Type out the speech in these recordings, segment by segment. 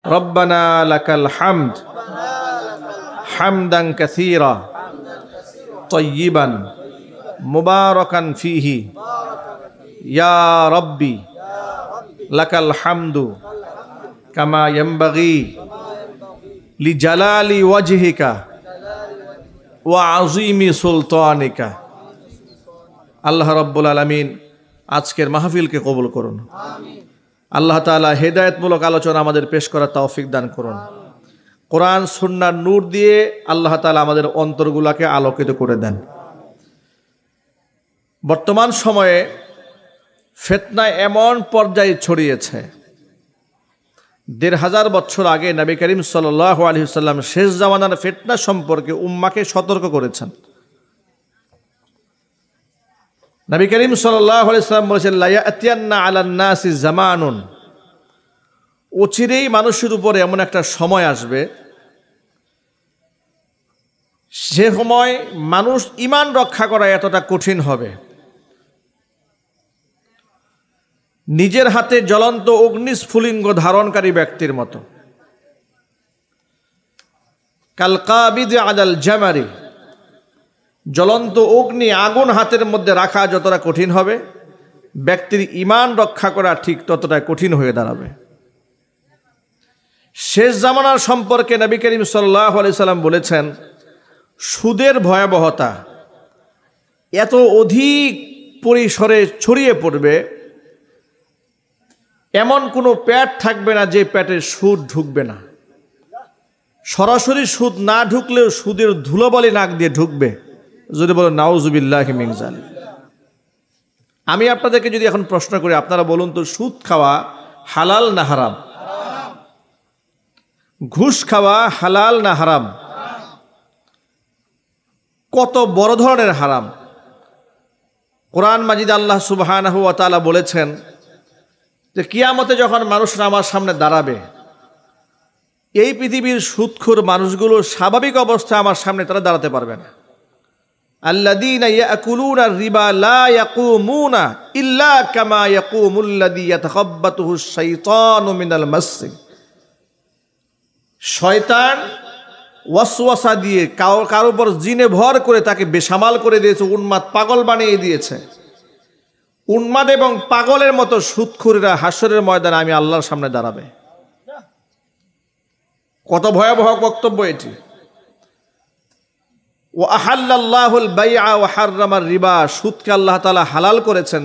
রব্বানা লাকাল হামদ হামদান কাসীরা তাইয়িবান মুবারাকান ফীহি ইয়া রাব্বি লাকাল হামদু কামা ইয়ানবাগি লিজালালি ওয়াজহিকা ওয়া আযীমি সুলতানিকা। আল্লাহ রাব্বুল আলামিন আজকের মাহফিলকে কবুল করুন। আল্লাহ তাআলা হেদায়েতমূলক আলোচনা আমাদের পেশ করার তৌফিক দান করুন। কোরআন সুন্নাহর নূর দিয়ে আল্লাহ তাআলা আমাদের অন্তরগুলোকে আলোকিত করে দেন। বর্তমান সময়ে ফিতনা এমন পর্যায়ে ছড়িয়েছে, ১৫০০ বছর আগে নবী করিম সাল্লাল্লাহু আলাইহি ওয়াসাল্লাম শেষ জামানার ফিতনা সম্পর্কে উম্মাহকে সতর্ক করেছেন। নবী করিম সাল্লাল্লাহু আলাইহি ওয়াসাল্লাম বলেছেন, লা ইয়াতিয়ান্না আলান নাসি জামানুন, অচিরেই মানুষের উপরে এমন একটা সময় আসবে, সে সময় মানুষ ঈমান রক্ষা করা এতটা কঠিন হবে, নিজের হাতে জ্বলন্ত অগ্নিস্ফুলিঙ্গ ধারণকারী ব্যক্তির মতো। কাল কাবিদি আলাল জামারি, জ্বলন্ত অগ্নি আগুন হাতের মধ্যে রাখা যতটা কঠিন হবে, ব্যক্তির ঈমান রক্ষা করা ঠিক ততটা কঠিন হয়ে দাঁড়াবে। শেষ জামানার সম্পর্কে নবী করিম সাল্লাল্লাহু আলাইহি সাল্লাম বলেছেন, সুদের ভয়াবহতা এত অধিক পরিসরে ছড়িয়ে পড়বে, এমন কোনো পেট থাকবে না যে পেটে সুদ ঢুকবে না। সরাসরি সুদ না ঢুকলেও সুদের ধুলোবালি নাক দিয়ে ঢুকবে। যদি বলো নাউজুবিল্লাহি মিন যালিক। আমি আপনাদেরকে যদি এখন প্রশ্ন করি, আপনারা বলুন তো, সুদ খাওয়া হালাল না হারাম? ঘুষ খাওয়া হালাল না হারাম? কত বড় ধরনের হারাম! কোরআন মাজিদ আল্লাহ সুবহানাহু ওয়া তাআলা বলেছেন যে কিয়ামতে যখন মানুষরা আমার সামনে দাঁড়াবে, এই পৃথিবীর সুদখোর মানুষগুলো স্বাভাবিক অবস্থায় আমার সামনে তারা দাঁড়াতে পারবে না। আল্লাযীনা ইয়াকুলুনা রিবা লা ইয়াকুমুনা ইল্লা কামা ইয়াকুমুল্লাযী ইয়াতাখাব্বাতুহু শাইতানু মিনাল মাস। শয়তান ওয়াসওয়াসা দিয়ে কারোর উপর জিনে ভর করে তাকে বেসামাল করে দিয়েছে, উন্মাদ পাগল বানিয়ে দিয়েছে। উন্মাদ এবং পাগলের মতো সুদখোরেরা হাসরের ময়দানে আমি আল্লাহর সামনে দাঁড়াবে। কত ভয়াবহ বক্তব্য এটি! ওয়া আহাল্লাল্লাহুল বাইআ ওয়া হাররামার রিবা, সুদকে আল্লাহ তাআলা হালাল করেছেন,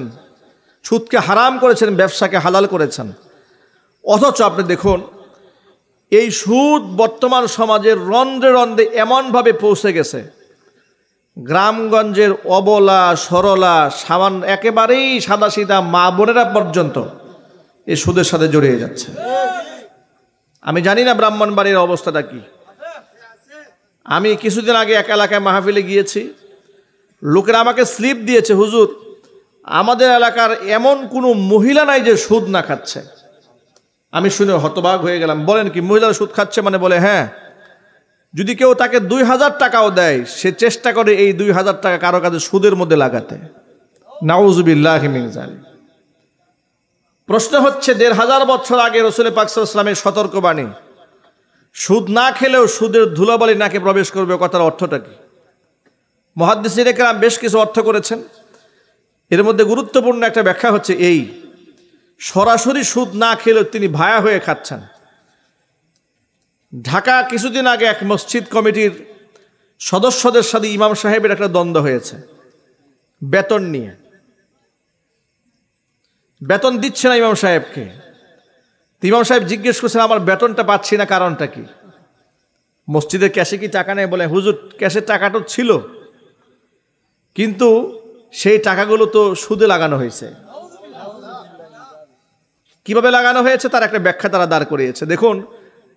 সুদকে হারাম করেছেন, ব্যবসাকে হালাল করেছেন। অথচ আপনি দেখুন, এই সুদ বর্তমান সমাজের রন্ধ্রে রন্ধ্রে এমনভাবে পৌঁছে গেছে, গ্রামগঞ্জের অবলা সরলা সামান্য একেবারেই সাদাসিধা মা বোনেরা পর্যন্ত এই সুদের সাথে জড়িয়ে যাচ্ছে। আমি জানি না ব্রাহ্মণবাড়ির অবস্থাটা কি। আমি কিছুদিন আগে এক এলাকায় মাহফিলে গিয়েছি, লোকেরা আমাকে স্লিপ দিয়েছে, হুজুর আমাদের এলাকার এমন কোনো মহিলা নাই যে সুদ না খাচ্ছে। আমি শুনে হতবাক হয়ে গেলাম। বলেন কি, মহিলারা সুদ খাচ্ছে? মানে বলে হ্যাঁ, যদি কেউ তাকে ২০০০ টাকাও দেয়, সে চেষ্টা করে এই ২০০০ টাকা কারো কাছে সুদের মধ্যে লাগাতে। নাউজুবিল্লাহি মিন যালিক। প্রশ্ন হচ্ছে, ১৫০০ বছর আগে রাসূল পাক সাল্লাল্লাহু আলাইহি ওয়াসাল্লামের সতর্কবাণী, সুদ না খেলেও সুদের ধুলাবালি নাকে প্রবেশ করবে, কথার অর্থটা কি? মুহাদ্দিসিনে কেরাম বেশ কিছু অর্থ করেছেন। এর মধ্যে গুরুত্বপূর্ণ একটা ব্যাখ্যা হচ্ছে এই, সরাসরি সুদ না খেলেও তিনি ভায়া হয়ে খাচ্ছেন। ঢাকা কিছুদিন আগে এক মসজিদ কমিটির সদস্যদের সাথে ইমাম সাহেবের একটা দ্বন্দ্ব হয়েছে বেতন নিয়ে। বেতন দিচ্ছে না ইমাম সাহেবকে। ইমাম সাহেব জিজ্ঞেস করছেন, আমার বেতনটা পাচ্ছি না, কারণটা কি? মসজিদের ক্যাশে কি টাকা নেই? বলে, হুজুর ক্যাশের টাকাটা ছিল, কিন্তু সেই টাকাগুলো তো সুদে লাগানো হয়েছে। কিভাবে লাগানো হয়েছে তার একটা ব্যাখ্যা তারা দাঁড় করিয়েছে। দেখুন,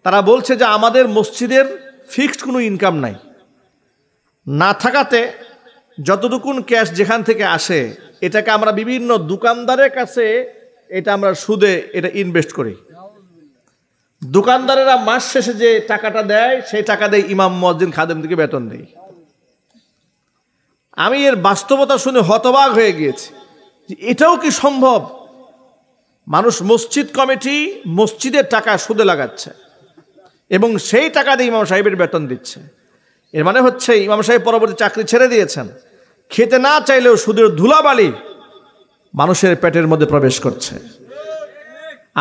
তারা বলছে যে আমাদের মসজিদের ফিক্সড কোনো ইনকাম নাই, না থাকাতে যতটুকুন ক্যাশ যেখান থেকে আসে এটাকে আমরা বিভিন্ন দোকানদারের কাছে এটা আমরা সুদে এটা ইনভেস্ট করি। দোকানদারেরা মাস শেষে যে টাকাটা দেয় সেই টাকা দিয়ে ইমাম মুয়াজ্জিন খাদেমদেরকে বেতন দেয়। আমি এর বাস্তবতা শুনে হতবাক হয়ে গিয়েছি যে এটাও কি সম্ভব? মানুষ মসজিদ কমিটি মসজিদের টাকা সুদে লাগাচ্ছে। এবং সেই টাকা দিয়ে ইমাম সাহেবের বেতন দিচ্ছে। এর মানে হচ্ছে ইমাম সাহেব পরবর্তী চাকরি ছেড়ে দিয়েছেন, খেতে না চাইলেও সুদের ধুলাবালি মানুষের পেটের মধ্যে প্রবেশ করছে।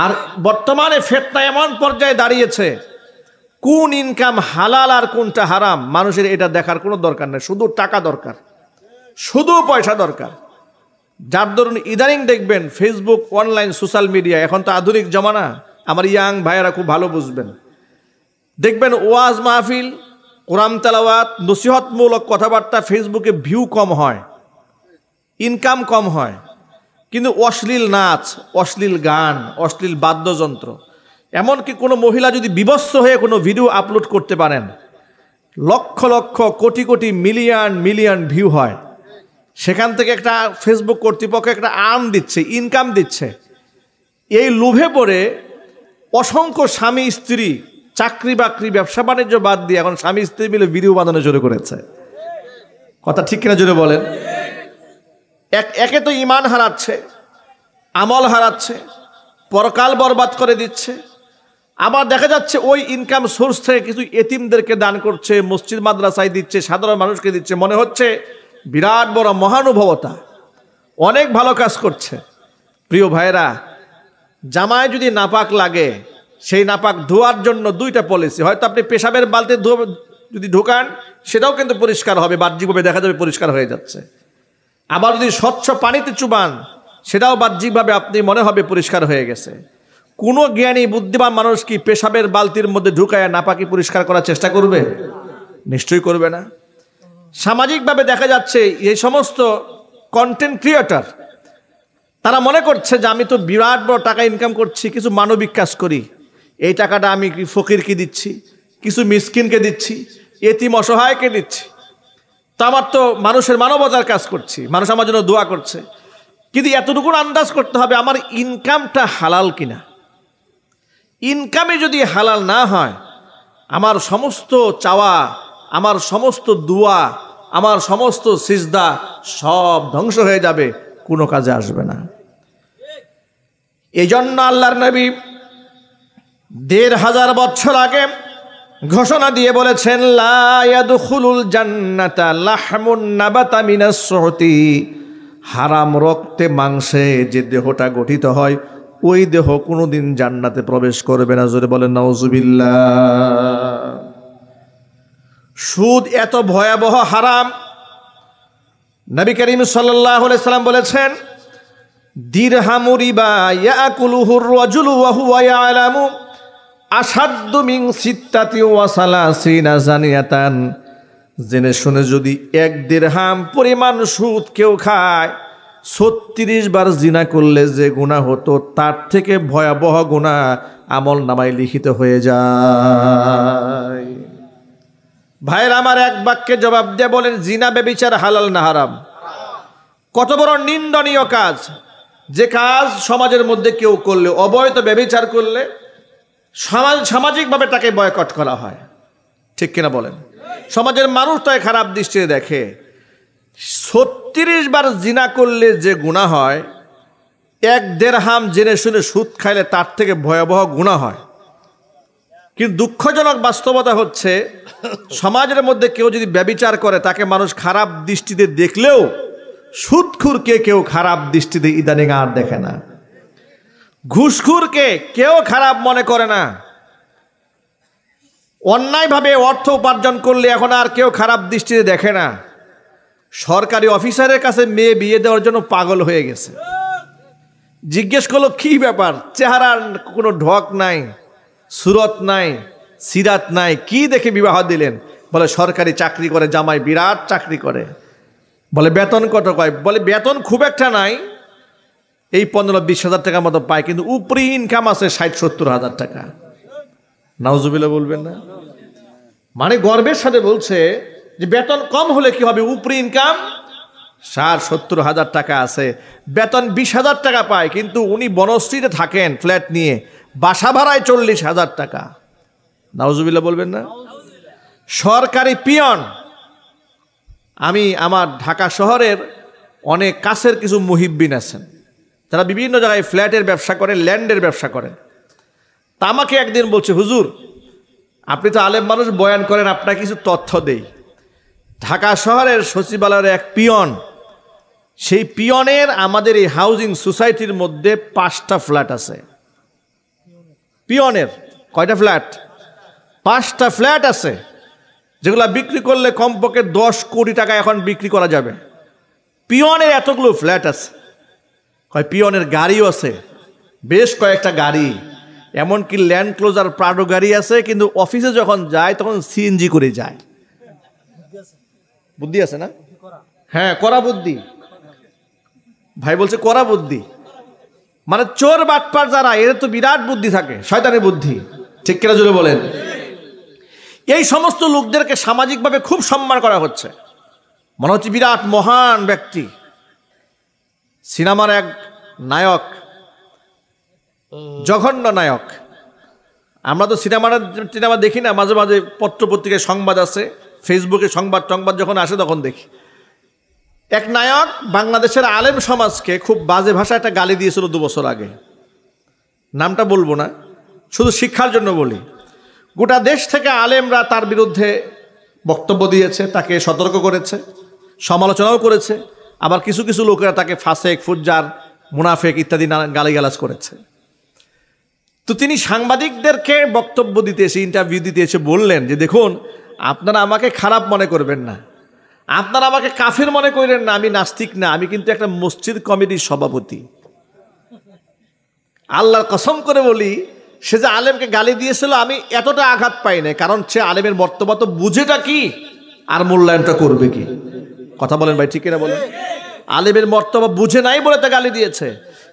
আর বর্তমানে ফিতনা এমন পর্যায়ে দাঁড়িয়েছে, কোন ইনকাম হালাল আর কোনটা হারাম মানুষের এটা দেখার কোনো দরকার নেই, শুধু টাকা দরকার, শুধু পয়সা দরকার। যার দরুন ইদানিং দেখবেন ফেসবুক, অনলাইন, সোশ্যাল মিডিয়া, এখন তো আধুনিক জমানা, আমার ইয়াং ভাইয়েরা খুব ভালো বুঝবেন। দেখবেন ওয়াজ মাহফিল, কোরআন তেলাওয়াত, নসিহতমূলক কথাবার্তা ফেসবুকে ভিউ কম হয়, ইনকাম কম হয়, কিন্তু অশ্লীল নাচ, অশ্লীল গান, অশ্লীল বাদ্যযন্ত্র, এমনকি কোনো মহিলা যদি বিবস্ত্র হয়ে কোনো ভিডিও আপলোড করতে পারেন, lakh lakh crore crore million million view হয়। সেখান থেকে একটা ফেসবুক কর্তৃপক্ষ একটা আর্ন দিচ্ছে, ইনকাম দিচ্ছে। এই লোভে পড়ে অসংখ্য স্বামী স্ত্রী চাকরি বাকরি ব্যবসা বাণিজ্য বাদ দিয়ে এখন স্বামী স্ত্রী মিলে ভিডিও বানানো শুরু করেছে। কথা ঠিক কিনা জোরে বলেন? একে তো ঈমান হারাচ্ছে, আমল হারাচ্ছে, পরকাল বরবাদ করে দিচ্ছে। আবার দেখা যাচ্ছে ওই ইনকাম সোর্স থেকে কিছু এতিমদেরকে দান করছে, মসজিদ মাদ্রাসায় দিচ্ছে, সাধারণ মানুষকে দিচ্ছে, মনে হচ্ছে বিরাট বড় মহানুভবতা, অনেক ভালো কাজ করছে। প্রিয় ভাইরা, জামায় যদি নাপাক লাগে, সেই নাপাক ধোয়ার জন্য দুইটা পলিসি। হয়তো আপনি পেশাবের বালতি যদি ঢোকান, সেটাও কিন্তু পরিষ্কার হবে, বাহ্যিকভাবে দেখা যাবে পরিষ্কার হয়ে যাচ্ছে। আবার যদি স্বচ্ছ পানিতে চুবান, সেটাও বাহ্যিকভাবে আপনি মনে হবে পরিষ্কার হয়ে গেছে। কোনো জ্ঞানী বুদ্ধিমান মানুষ কি পেশাবের বালতির মধ্যে ঢুকায় নাপাকি পরিষ্কার করার চেষ্টা করবে? নিশ্চয়ই করবে না। সামাজিকভাবে দেখা যাচ্ছে এই সমস্ত কন্টেন্ট ক্রিয়েটর, তারা মনে করছে যে আমি তো বিরাট বড় টাকা ইনকাম করছি, কিছু মানবিক কাজ করি, এই টাকাটা আমি ফকিরকে দিচ্ছি, কিছু মিসকিনকে দিচ্ছি, এতিম অসহায়কে দিচ্ছি, তো আমার তো মানুষের মানবতার কাজ করছি, মানুষ আমার জন্য দোয়া করছে। কিন্তু এতটুকু আন্দাজ করতে হবে আমার ইনকামটা হালাল কিনা। ইনকামে যদি হালাল না হয়, আমার সমস্ত চাওয়া, আমার সমস্ত দোয়া, আমার সমস্ত সিজদা সব ধ্বংস হয়ে যাবে, কোনো কাজে আসবে না। এই জন্য আল্লাহর নবী ১৫০০ বছর আগে ঘোষণা দিয়ে বলেছেন, লা ইয়াদখুলুল জান্নাতা লাহমুন নাবাতা মিনাস সুহতি। হারাম রক্তে মাংসে যে দেহটা গঠিত হয়, ওই দেহ কোনোদিন জান্নাতে প্রবেশ করবে না। জোরে বলেন নাউজুবিল্লাহ। সুদ এত ভয়াবহ হারাম, নবী করিম সাল্লাল্লাহু আলাইহি সাল্লাম বলেছেন, দিরহামু রিবা ইয়াকুলুহুর রাজুলু ওয়া হুয়া ইয়ালামু আসাদ্দু মিন সিত্তাতি ওয়া সালাসিনা জানিয়াতান। জেনে শুনে যদি 1 দিরহাম পরিমাণ সুদ কেউ খায়, 36 বার জিনা করলে যে গুনাহ হতো, তার থেকে ভয়াবহ গুনাহ আমল নামায় লিখিত হয়ে যায়। ভাইয়ের আমার, এক বাক্যে জবাব দিয়ে বলেন, জিনা ব্যভিচার হালাল না হারাম? কত বড় নিন্দনীয় কাজ! যে কাজ সমাজের মধ্যে কেউ করলে, অবৈধ ব্যভিচার করলে সামাজিকভাবে তাকে বয়কট করা হয়, ঠিক কিনা বলেন? সমাজের মানুষ তাকে খারাপ দৃষ্টিতে দেখে। 36 বার জিনা করলে যে গুনাহ হয়, 1 দিরহাম জেনে শুনে সুদ খাইলে তার থেকে ভয়াবহ গুনাহ হয়। কিন্তু দুঃখজনক বাস্তবতা হচ্ছে, সমাজের মধ্যে কেউ যদি ব্যভিচার করে, তাকে মানুষ খারাপ দৃষ্টিতে দেখলেও সুদখুরকে কেউ খারাপ দৃষ্টিতে ইদানিং আর দেখে না। ঘুষখুরকে কেউ খারাপ মনে করে না। অন্যায়ভাবে অর্থ উপার্জন করলে এখন আর কেউ খারাপ দৃষ্টিতে দেখে না। সরকারি অফিসারের কাছে মেয়ে বিয়ে দেওয়ার জন্য পাগল হয়ে গেছে। জিজ্ঞেস করলো, কি ব্যাপার? চেহারার কোনো ঢক নাই, সুরত নাই, সিরাত নাই, কি দেখে বিবাহ দিলেন? বলে সরকারি চাকরি করে, জামাই বিরাট চাকরি করে। বলে বেতন কত? কয়, বলে বেতন খুব একটা নাই, এই 15-20 হাজার টাকার মতো পায়, কিন্তু উপরি ইনকাম আছে 60-70 হাজার টাকা। নাউজুবিল্লাহ বলবেন না? মানে গর্বের সাথে বলছে যে বেতন কম হলে কি হবে, উপরি ইনকাম 60-70 হাজার টাকা আছে, বেতন 20 হাজার টাকা পায়, কিন্তু উনি বনশ্রীতে থাকেন ফ্ল্যাট নিয়ে, বাসা ভাড়ায় 40 হাজার টাকা। নাউজুবিল্লাহ বলবেন না? সরকারি পিয়ন। আমি আমার ঢাকা শহরের অনেক কাছের কিছু মুহিব্বিন আছেন, যারা বিভিন্ন জায়গায় ফ্ল্যাটের ব্যবসা করেন, ল্যান্ডের ব্যবসা করেন। তা আমাকে একদিন বলছে, হুজুর আপনি তো আলেম মানুষ, বয়ান করেন, আপনাকে কিছু তথ্য দেই। ঢাকা শহরের সচিবালয়ের এক পিয়ন, সেই পিয়নের আমাদের এই হাউজিং সোসাইটির মধ্যে 5টা ফ্ল্যাট আছে। পিয়নের কয়টা ফ্ল্যাট? 5টা ফ্ল্যাট আছে, যেগুলো বিক্রি করলে কমপক্ষে 10 কোটি টাকা এখন বিক্রি করা যাবে। পিয়নের এতগুলো ফ্ল্যাট আছে। পিয়নের গাড়িও আছে, বেশ কয়েকটা গাড়ি, এমনকি ল্যান্ড ক্লোজার প্রাডো গাড়ি আছে, কিন্তু অফিসে যখন যায় তখন সিএনজি করে যায়। বুদ্ধি আছে না? হ্যাঁ, করা বুদ্ধি। ভাই বলছে করা বুদ্ধি, মানে চোর বাটপার যারা, এদের তো বিরাট বুদ্ধি থাকে, শয়তানের বুদ্ধি। ঠিক কিনা জোরে বলেন? এই সমস্ত লোকদেরকে সামাজিকভাবে খুব সম্মান করা হচ্ছে, মনে হচ্ছে বিরাট মহান ব্যক্তি। সিনেমার এক নায়ক, জঘন্য নায়ক। আমরা তো সিনেমা দেখি না, মাঝে মাঝে পত্রপত্রিকায় সংবাদ আছে, ফেসবুকে সংবাদ যখন আসে তখন দেখি। এক নায়ক বাংলাদেশের আলেম সমাজকে খুব বাজে ভাষায় একটা গালি দিয়েছিল 2 বছর আগে। নামটা বলবো না, শুধু শিক্ষার জন্য বলি। গোটা দেশ থেকে আলেমরা তার বিরুদ্ধে বক্তব্য দিয়েছে, তাকে সতর্ক করেছে, সমালোচনাও করেছে। আবার কিছু কিছু লোকেরা তাকে ফাসেক, ফুজ্জার, মুনাফেক ইত্যাদি গালিগালাজ করেছে। তো তিনি সাংবাদিকদেরকে বক্তব্য দিতে এসে, ইন্টারভিউ দিতে এসে বললেন যে, দেখুন, আপনারা আমাকে খারাপ মনে করবেন না, আপনারা আমাকে কাফের মনে করেন না, আমি নাস্তিক না, আমি কিন্তু একটা মসজিদ কমিটির সভাপতি। আল্লাহর কসম করে বলি, সে যে আলেমকে গালি দিয়েছিল আমি এতটা আঘাত পাই না, কারণ সে আলেমের মর্তবা তো বুঝেটা কি আর মূল্যায়নটা করবে কি। কথা বলেন ভাই, ঠিক কিনা বলেন? আলেমের মর্তবা বুঝে নাই বলে তা গালি দিয়েছে।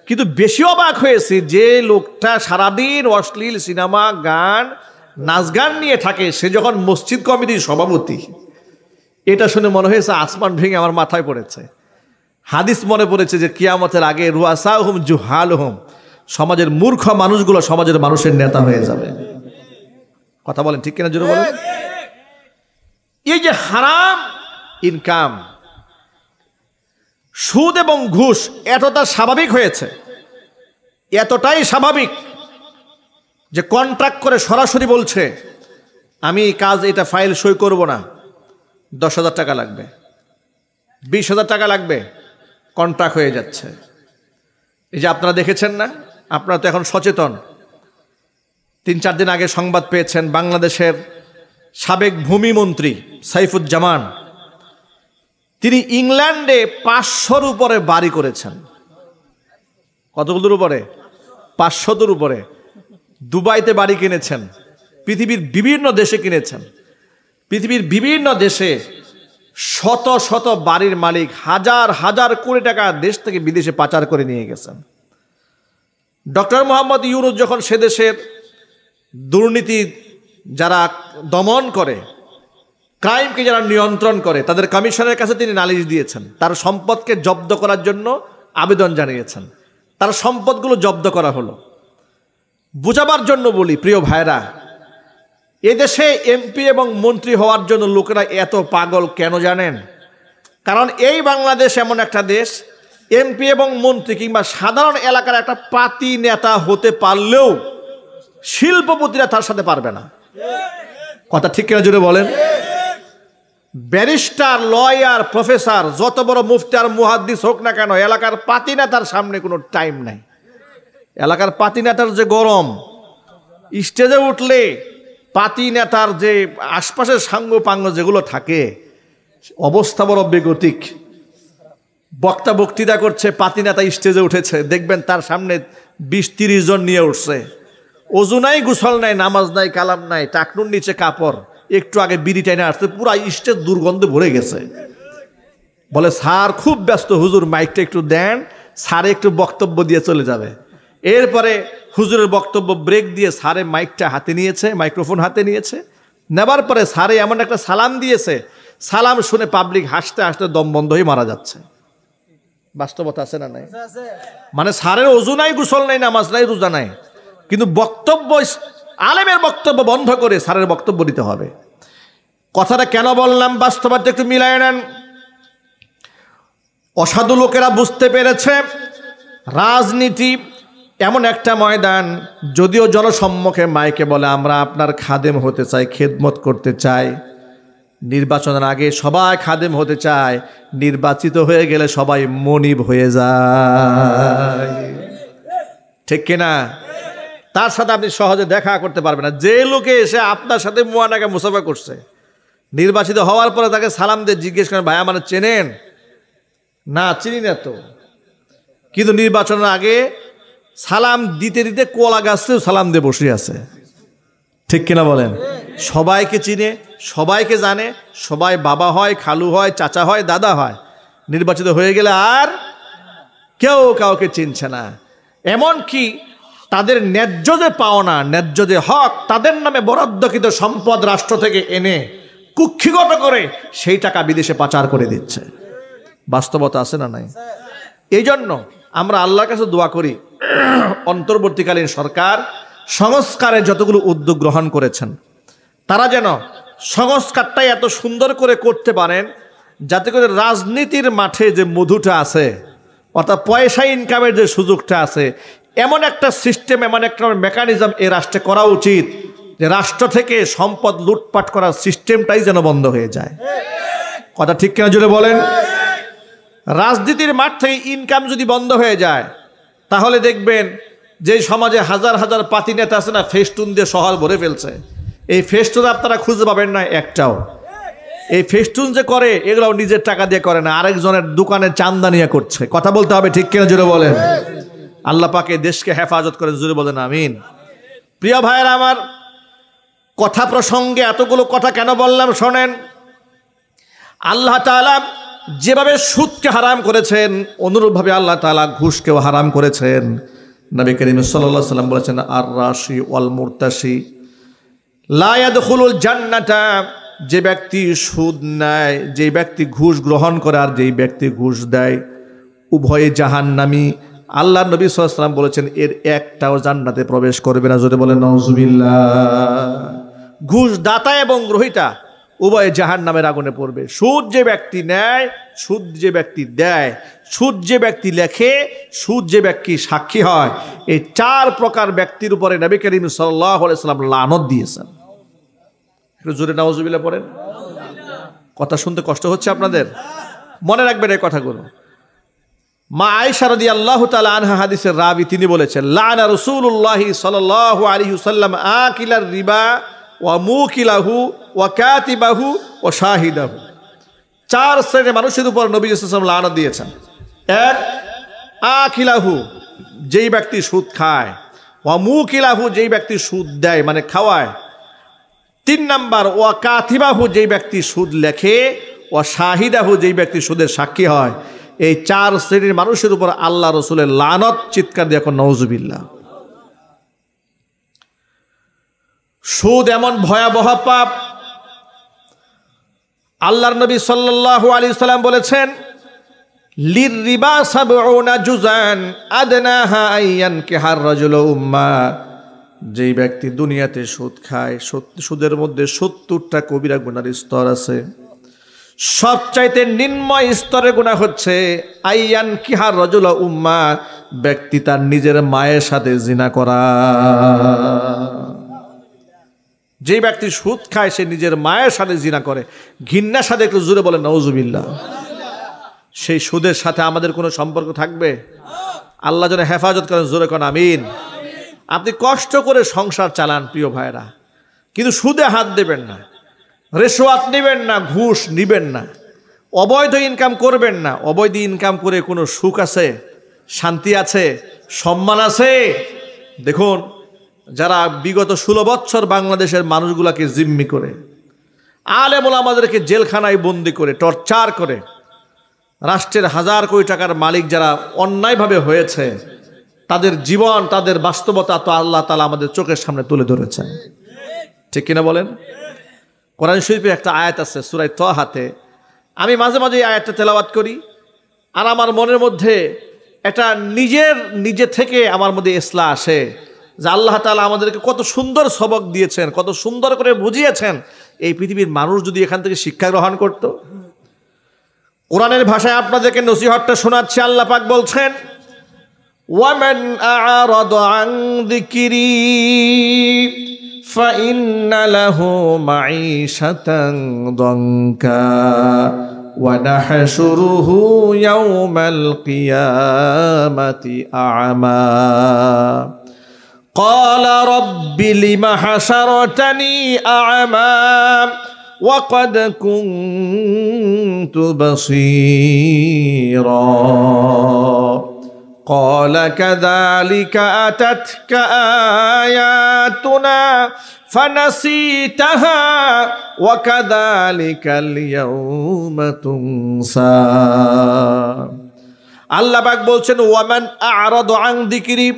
কিন্তু বেশি অবাক হয়েছে যে লোকটা সারাদিন অশ্লীল সিনেমা, গান, নাচ গান নিয়ে থাকে, সে যখন মসজিদ কমিটির সভাপতি। এটা শুনে মনে হয়েছে আসমান ভেঙে আমার মাথায় পড়েছে। হাদিস মনে পড়েছে যে কিয়ামতের আগে রুয়াসাহুম জুহালহুম, সমাজের মূর্খ মানুষগুলো সমাজের মানুষের নেতা হয়ে যাবে। কথা বলেন, ঠিক কিনা জোরে বলেন? এই যে হারাম ইনকাম, সুদ এবং ঘুষ এতটা স্বাভাবিক হয়েছে, এতটাই স্বাভাবিক যে কন্ট্রাক্ট করে সরাসরি বলছে, আমি কাজ এটা ফাইল সই করব না, 10,000 টাকা লাগবে, 20,000 টাকা লাগবে, কন্ট্রাক্ট হয়ে যাচ্ছে। এই যে আপনারা দেখেছেন না, আপনারা তো এখন সচেতন। 3-4 দিন আগে সংবাদ পেয়েছেন, বাংলাদেশের সাবেক ভূমিমন্ত্রী সাইফুজ্জামান, তিনি ইংল্যান্ডে 500-র উপরে বাড়ি করেছেন। কতগুলোর উপরে? 500-র উপরে। দুবাইতে বাড়ি কিনেছেন, পৃথিবীর বিভিন্ন দেশে কিনেছেন। পৃথিবীর বিভিন্ন দেশে শত শত বাড়ির মালিক হাজার হাজার কোটি টাকা দেশ থেকে বিদেশে পাচার করে নিয়ে গেছেন। ডক্টর মোহাম্মদ ইউনূস যখন সে দেশের দুর্নীতি যারা দমন করে, ক্রাইমকে যারা নিয়ন্ত্রণ করে, তাদের কমিশনের কাছে তিনি নালিশ দিয়েছেন, তার সম্পদকে জব্দ করার জন্য আবেদন জানিয়েছেন। তার সম্পদগুলো জব্দ করা হলো। বোঝাবার জন্য বলি প্রিয় ভাইরা, এদেশে এমপি এবং মন্ত্রী হওয়ার জন্য লোকেরা এত পাগল কেন জানেন? কারণ এই বাংলাদেশ এমন একটা দেশ, এমপি এবং মন্ত্রী কিংবা সাধারণ এলাকার একটা পাতি নেতা হতে পারলেও শিল্পপতিরা তার সাথে পারবে না। কথা ঠিক কিনা জুড়ে বলেন? ব্যারিস্টার, লয়ার, প্রফেসর, যত বড় মুফতি আর মুহাদ্দিস হোক না কেন, এলাকার পাতি নেতার সামনে কোনো টাইম নাই। এলাকার পাতি নেতার যে গরম, স্টেজে উঠলে পাতি নেতার যে আশপাশের সাঙ্গ পাঙ্গ যেগুলো থাকে, অবস্থা বড় বেগতিক। বক্তা বক্তৃতা করছে, পাতি নেতা স্টেজে উঠেছে, দেখবেন তার সামনে 20-30 জন নিয়ে উঠছে। অজু নাই, গোসল নাই, নামাজ নাই, কালাম নাই, টাকনুর নিচে কাপড়, একটু আগে বিড়ি টাইনে আসছে, পুরা স্টেজ দুর্গন্ধে ভরে গেছে। বলে স্যার খুব ব্যস্ত, হুজুর মাইকটা একটু দেন, স্যারে একটু বক্তব্য দিয়ে চলে যাবে। এরপরে হুজুরের বক্তব্য ব্রেক দিয়ে স্যারে মাইকটা হাতে নিয়েছে, মাইক্রোফোন হাতে নিয়েছে। নেবার পরে স্যারে এমন একটা সালাম দিয়েছে, সালাম শুনে পাবলিক হাসতে হাসতে দম বন্ধ হয়ে মারা যাচ্ছে। বাস্তবতা আছে না নাই? মানে স্যারের অজু নাই, গোসল নাই, নামাজ নাই, রোজা নাই, কিন্তু বক্তব্য, আলেমের বক্তব্য বন্ধ করে স্যারের বক্তব্য দিতে হবে। কথাটা কেন বললাম, বাস্তবতা একটু মিলায় নেন। অসাধু লোকেরা বুঝতে পেরেছে রাজনীতি এমন একটা ময়দান, যদিও জনসম্মুখে মাইকে বলে আমরা আপনার খাদেম হতে চাই, খেদমত করতে চাই, নির্বাচনের আগে সবাই খাদেম হতে চায়, নির্বাচিত হয়ে গেলে সবাই মনিব হয়ে যায়, ঠিক কিনা? তার সাথে আপনি সহজে দেখা করতে পারবেন না। যে লোকে এসে আপনার সাথে মুয়ানাকে মুসাফা করছে, নির্বাচিত হওয়ার পরে তাকে সালাম দিয়ে জিজ্ঞেস করেন, ভাই আমার চেনেন? না, চিনি না তো। কিন্তু নির্বাচনের আগে সালাম দিতে দিতে কলা গাছেও সালাম দিয়ে বসে আছে, ঠিক কিনা বলেন? সবাইকে চিনে, সবাইকে জানে, সবাই বাবা হয়, খালু হয়, চাচা হয়, দাদা হয়। নির্বাচিত হয়ে গেলে আর কেউ কাউকে চিনছে না। এমন কি তাদের ন্যায্য যে পাওনা, ন্যায্য যে হক, তাদের নামে বরাদ্দকৃত সম্পদ রাষ্ট্র থেকে এনে কুক্ষিগত করে সেই টাকা বিদেশে পাচার করে দিচ্ছে। বাস্তবতা আছে না নাই? এই জন্য আমরা আল্লাহর কাছে দোয়া করি, অন্তর্বর্তীকালীন সরকার সংস্কারের যতগুলো উদ্যোগ গ্রহণ করেছেন, তারা যেন সংস্কারটাই এত সুন্দর করে করতে পারেন যাতে করে রাজনীতির মাঠে যে মধুটা আছে, অর্থাৎ পয়সা ইনকামের যে সুযোগটা আছে, এমন একটা সিস্টেম, এমন একটা মেকানিজম এই রাষ্ট্রে করা উচিত যে রাষ্ট্র থেকে সম্পদ লুটপাট করার সিস্টেমটাই যেন বন্ধ হয়ে যায়। কথা ঠিক কিনা জুড়ে বলেন? রাজনীতির মাঠ থেকে ইনকাম যদি বন্ধ হয়ে যায়, তাহলে দেখবেন যে সমাজে হাজার হাজার পাতি নেতা আছে না, ফেস্টুন দিয়ে শহর ভরে ফেলছে। এই ফেস্টুন আপনারা খুঁজে পাবেন না একটাও। এই ফেস্টুন যে করে, এগুলো নিজের টাকা দিয়ে করে না, আরেকজনের দোকানে চান্দা নিয়ে করছে। কথা বলতে হবে, ঠিক কিনা জুড়ে বলেন? আল্লাহ পাকে দেশকে হেফাজত করে, জুড়ে বলেন আমিন। প্রিয় ভাইয়েরা আমার, কথা প্রসঙ্গে এতগুলো কথা কেন বললাম শোনেন। আল্লাহ তাআলা যেভাবে সুদকে হারাম করেছেন, অনুরূপভাবে আল্লাহ তাআলা ঘুষকেও হারাম করেছেন। নবী করিম সাল্লাল্লাহু আলাইহি ওয়াসাল্লাম বলেছেন, আর রাশি ওয়াল মুরতাশি লা ইয়াদখুলুল জান্নাতা। যে ব্যক্তি সুদ নেয়, যে ব্যক্তি ঘুষ গ্রহণ করে, আর যেই ব্যক্তি ঘুষ দেয়, উভয়ে জাহান্নামী। আল্লাহ নবী সাল্লাল্লাহু আলাইহি ওয়াসাল্লাম বলেছেন, এর একটাও জান্নাতে প্রবেশ করবে না। যদি বলেন নাউজুবিল্লাহ। ঘুষ দাতা এবং গ্রহীতা উভয়ে জাহান্নামের আগুনে পড়বে। সুদ যে ব্যক্তি নেয়, সুদ যে ব্যক্তি দেয়, সুদ যে ব্যক্তি লেখে, সুদ যে ব্যক্তি সাক্ষী হয়, এই চার প্রকার ব্যক্তির উপরে নবী করিম সাল্লাল্লাহু আলাইহি ওয়াসাল্লাম লানত দিয়েছেন। একটু জোরে নাউজুবিল্লাহ পড়েন। কথা শুনতে কষ্ট হচ্ছে আপনাদের? মনে রাখবেন এই কথাগুলো। মা আয়েশা রাদিয়াল্লাহু তাআলা আনহা হাদিসের রাবি, তিনি বলেছেন, লানা রাসূলুল্লাহি সাল্লাল্লাহু আলাইহি ওয়াসাল্লাম আকিলার রিবা ওয়া মুকিলাহু ওয়া কাতিবাহু ওয়া শাহিদাহু। চার শ্রেণীর মানুষের উপর নবী সাল্লাল্লাহু আলাইহি ওয়াসাল্লাম লানত দিয়েছেন। এক, আকিলাহু, যেই ব্যক্তি সুদ খায়, ওয়া মুকিলাহু, যেই ব্যক্তি সুদ দেয় মানে খাওয়ায়। তিন নাম্বার, ওয়া কাতিবাহু, যেই ব্যক্তি সুদ লেখে, ওয়া শাহিদাহু, যেই ব্যক্তি সুদের সাক্ষী হয়। এই চার শ্রেণীর মানুষের উপর আল্লাহ রসুলের লানত। চিৎকার দিয়ে এখন নাউজুবিল্লাহ। সুদ এমন ভয়াবহ পাপ, আল্লাহর নবী সাল্লাল্লাহু আলাইহি ওয়াসাল্লাম বলেছেন, লির রিবা সাবউনা জুজান আদনাহা আইয়ানকিহার রাজুলু উম্মা। যেই ব্যক্তি দুনিয়াতে সুদ খায়, সুদের মধ্যে 70টা কবিরা গুনার স্তর আছে। সবচাইতে নিম্ন স্তরের গুনাহ হচ্ছে আইয়ানকিহার রাজুলু উম্মা, ব্যক্তি তার নিজের মায়ের সাথে জিনা করা। যে ব্যক্তি সুদ খায়, সে নিজের মায়ের সাথে জিনা করে। ঘৃণার সাথে, একটু জোরে বলেন নাউজুবিল্লাহ। সেই সুদের সাথে আমাদের কোনো সম্পর্ক থাকবে? আল্লাহ যেন হেফাজত করেন, জোরে করেন আমিন। আপনি কষ্ট করে সংসার চালান প্রিয় ভাইরা, কিন্তু সুদে হাত দেবেন না, রেশওয়াত নেবেন না, ঘুষ নিবেন না, অবৈধ ইনকাম করবেন না। অবৈধ ইনকাম করে কোনো সুখ আছে, শান্তি আছে, সম্মান আছে? দেখুন, যারা বিগত 16 বছর বাংলাদেশের মানুষগুলাকে জিম্মি করে, আলেম ওলামাদেরকে জেলখানায় বন্দি করে, টর্চার করে, রাষ্ট্রের হাজার কোটি টাকার মালিক যারা অন্যায়ভাবে হয়েছে, তাদের জীবন, তাদের বাস্তবতা তো আল্লাহ তাআলা আমাদের চোখের সামনে তুলে ধরেছেন, ঠিক কিনা বলেন? কোরআন শরীফে একটা আয়াত আছে সূরা তাহাতে, আমি মাঝে মাঝে এই আয়াতটা তেলাওয়াত করি, আর আমার মনের মধ্যে এটা নিজে থেকে আমার মধ্যে ইসলাহ আসে যে আল্লাহ তাআলা আমাদেরকে কত সুন্দর সবক দিয়েছেন, কত সুন্দর করে বুঝিয়েছেন। এই পৃথিবীর মানুষ যদি এখান থেকে শিক্ষা গ্রহণ করত। কোরআনের ভাষায় আপনাদেরকে নসিহতটা শোনাচ্ছি। আল্লাহ পাক বলছেন, ওয়ামান আ'রাদ আন যিকরি ফাইন্না লাহু মাঈশাতান দানকা ওয়া নাহশুরুহু ইয়াওমাল কিয়ামাতি আ'মা قال رب لم حشرتني أعمى وقد كنت بصيرا قال كذلك أتتك آياتنا فنسيتها وكذلك اليوم تنسى আল্লাহ পাক বলছেন ওয়ামান আ'রাদ আন যিকরি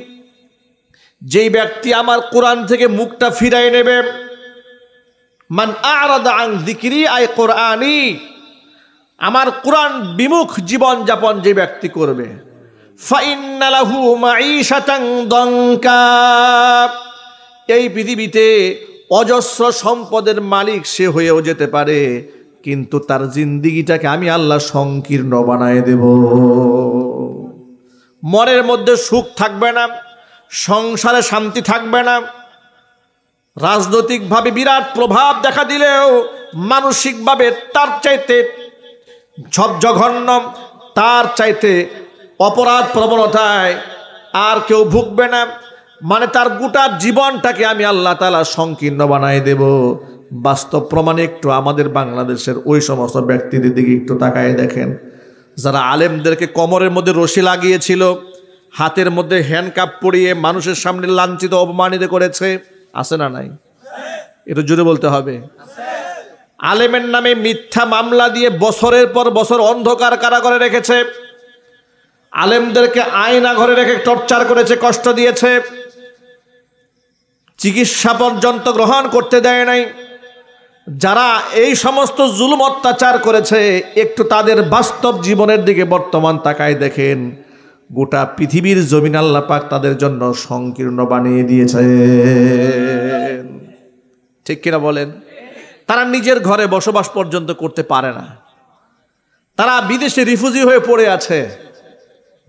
যেই ব্যক্তি আমার কোরআন থেকে মুখটা ফিরাই নেবে মান আ'রাদা আন যিকরি আই কোরআনি আমার কোরআন বিমুখ জীবন যাপন যে ব্যক্তি করবে ফাইন্না লাহু মাঈশাতান দানকা এই পৃথিবীতে অজস্র সম্পদের মালিক সে হয়েও যেতে পারে কিন্তু তার জিন্দেগিটাকে আমি আল্লাহ সংকীর্ণ বানায় দেব মনের মধ্যে সুখ থাকবে না সংসারে শান্তি থাকবে না রাজনৈতিকভাবে বিরাট প্রভাব দেখা দিলেও মানসিকভাবে তার চাইতে সব জঘন্য তার চাইতে অপরাধ প্রবণতায় আর কেউ ভুগবে না মানে তার গোটা জীবনটাকে আমি আল্লাহ তাআলা সংকীর্ণ বানায় দেব বাস্তব প্রমাণে একটু আমাদের বাংলাদেশের ওই সমস্ত ব্যক্তিদের দিকে একটু তাকায় দেখেন যারা আলেমদেরকে কোমরের মধ্যে রশি লাগিয়েছিল হাতের মধ্যে হ্যান্ডকাপ পরিয়ে মানুষের সামনে লাঞ্ছিত অপমানিত করেছে আছে না নাই এটা জোরে বলতে হবে আলেমের নামে মিথ্যা মামলা দিয়ে বছরের পর বছর অন্ধকার কারাগারে রেখেছে আলেমদেরকে আয়না ঘরে রেখে টর্চার করেছে কষ্ট দিয়েছে চিকিৎসা পর্যন্ত গ্রহণ করতে দেয় নাই যারা এই সমস্ত জুলুম অত্যাচার করেছে একটু তাদের বাস্তব জীবনের দিকে বর্তমান তাকায় দেখেন গোটা পৃথিবীর জমিন আল্লাহ পাক তাদের জন্য সংকীর্ণ বানিয়ে দিয়েছে ঠিক কিনা বলেন তারা নিজের ঘরে বসবাস পর্যন্ত করতে পারে না তারা বিদেশে রিফিউজি হয়ে পড়ে আছে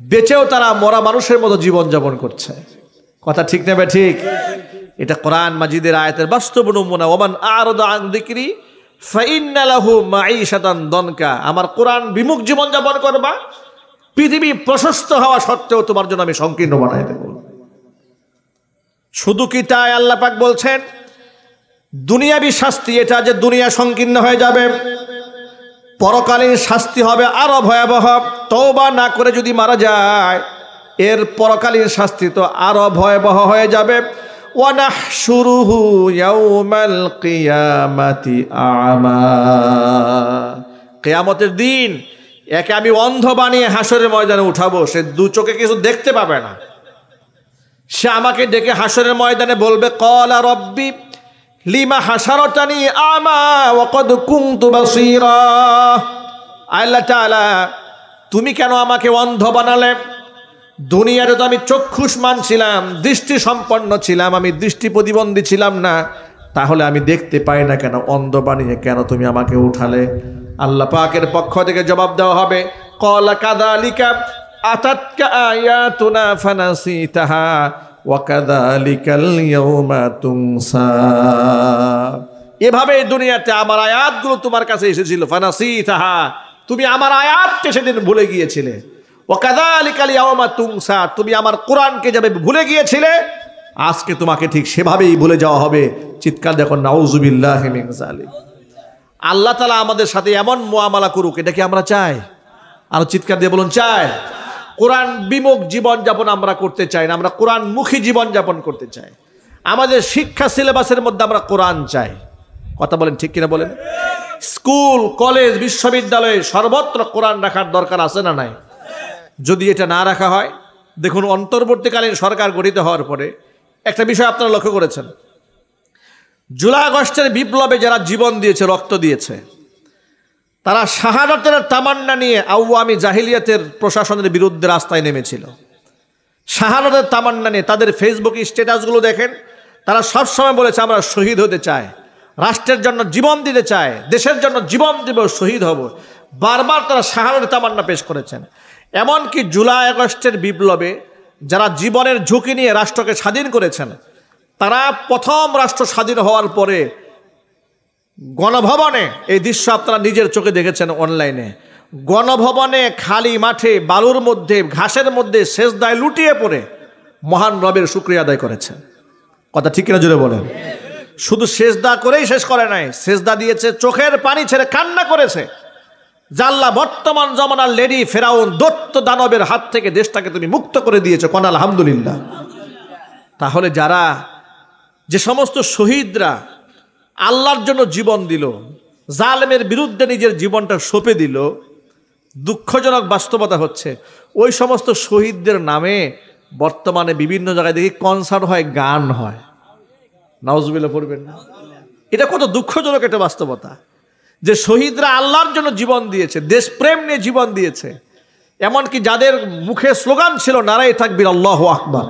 বেঁচেও তারা মরা মানুষের মতো জীবনযাপন করছে কথা ঠিক নেবে ঠিক এটা কোরআন মাজিদের আয়াতের বাস্তব নমুনা ওমান আ'রাদা আন যিকরি ফাইন্না লাহু মাঈশাতান দানকা আমার কোরআন বিমুখ জীবনযাপন করবা পৃথিবী প্রশস্ত হওয়া সত্ত্বেও তোমার জন্য আমি সংকীর্ণ বানাই দেব শুধু কি তাই আল্লাহ পাক বলছেন দুনিয়াবি শাস্তি এটা যে দুনিয়া সংকীর্ণ হয়ে যাবে পরকালীন শাস্তি হবে আরো ভয়াবহ তওবা না করে যদি মারা যায় এর পরকালীন শাস্তি তো আরো ভয়াবহ হয়ে যাবে ওয়া নাহশুরুহু ইয়াওমাল কিয়ামাতি আ'মা কিয়ামতের দিন একে আমি অন্ধ বানিয়ে হাসরের ময়দানে উঠাবো সে দু চোখে কিছু দেখতে পাবে না সে আমাকে ডেকে হাসরের ময়দানে বলবে ক্বালা রাব্বি লিমা হাশারতানি আমা ওয়া ক্বাদ কুনতু বাসীরা আল্লাহ তাআলা তুমি কেন আমাকে অন্ধ বানালে দুনিয়াতে তো আমি চক্ষুষ্মান ছিলাম দৃষ্টি সম্পন্ন ছিলাম আমি দৃষ্টি প্রতিবন্ধী ছিলাম না তাহলে আমি দেখতে পাই না কেন অন্ধ বানিয়ে কেন তুমি আমাকে উঠালে আল্লাহ পাকের পক্ষ থেকে জবাব দেওয়া হবে ক্বালা কাযালিকা আতাতকা আয়াতুনা ফানাসিতাহা ওয়া কাযালিকাল ইয়াওমা তুনসা এভাবে দুনিয়াতে আমার আয়াতগুলো তোমার কাছে এসেছিল ফানাসিতাহা তুমি আমার আয়াতকে সেদিন ভুলে গিয়েছিলে ওয়া কাযালিকাল ইয়াওমা তুনসা তুমি আমার কোরআনকে যেভাবে ভুলে গিয়েছিলে আজকে তোমাকে ঠিক সেভাবেই ভুলে যাওয়া হবে চিৎকার দেখো নাউযুবিল্লাহি মিন যালিক আল্লাহ তাআলা আমাদের সাথে এমন মুআমালা করুক এটা কি আমরা চাই আর চিৎকার দিয়ে বলুন চাই কোরআন বিমুখ জীবনযাপন আমরা করতে চাই না আমরা কোরআন মুখী জীবনযাপন করতে চাই আমাদের শিক্ষা সিলেবাসের মধ্যে আমরা কোরআন চাই কথা বলেন ঠিক কিনা বলেন স্কুল কলেজ বিশ্ববিদ্যালয়ে সর্বত্র কোরআন রাখার দরকার আছে না নাই যদি এটা না রাখা হয় দেখুন অন্তর্বর্তীকালীন সরকার গঠিত হওয়ার পরে একটা বিষয় আপনারা লক্ষ্য করেছেন জুলাই আগস্টের বিপ্লবে যারা জীবন দিয়েছে রক্ত দিয়েছে তারা শাহাদাতের তামান্না নিয়ে আওয়ামী জাহিলিয়াতের প্রশাসনের বিরুদ্ধে রাস্তায় নেমেছিল শাহাদাতের তামান্না নিয়ে তাদের ফেসবুক স্ট্যাটাসগুলো দেখেন তারা সবসময় বলেছে আমরা শহীদ হতে চাই রাষ্ট্রের জন্য জীবন দিতে চায় দেশের জন্য জীবন দেব শহীদ হব বারবার তারা শাহাদাতের তামান্না পেশ করেছেন এমনকি জুলাই আগস্টের বিপ্লবে যারা জীবনের ঝুঁকি নিয়ে রাষ্ট্রকে স্বাধীন করেছেন, তারা প্রথম রাষ্ট্র স্বাধীন হওয়ার পরে গণভবনে, এই দৃশ্য আপনারা নিজের চোখে দেখেছেন অনলাইনে, গণভবনে খালি মাঠে বালুর মধ্যে ঘাসের মধ্যে সেজদায় লুটিয়ে পড়ে মহান রবের শুকরিয়া আদায় করেছেন। কথা ঠিক কিনা জোরে বলেন। শুধু সেজদা করেই শেষ করে নাই, সেজদা দিয়েছে, চোখের পানি ছেড়ে কান্না করেছে, জাল্লা বর্তমান জমানার লেডি ফেরাউন দৈত্য দানবের হাত থেকে দেশটাকে তুমি মুক্ত করে দিয়েছো, কোন আলহামদুলিল্লাহ। তাহলে যারা, যে সমস্ত শহীদরা আল্লাহর জন্য জীবন দিল, জালেমের বিরুদ্ধে নিজের জীবনটা সঁপে দিল, দুঃখজনক বাস্তবতা হচ্ছে ওই সমস্ত শহীদদের নামে বর্তমানে বিভিন্ন জায়গায় দেখি কনসার্ট হয়, গান হয়। নাউজুবিল্লাহ পড়বেন না? এটা কত দুঃখজনক একটা বাস্তবতা যে শহীদরা আল্লাহর জন্য জীবন দিয়েছে, দেশপ্রেম নিয়ে জীবন দিয়েছে, এমনকি যাদের মুখে স্লোগান ছিল নারায়ে তাকবীর আল্লাহু আকবার,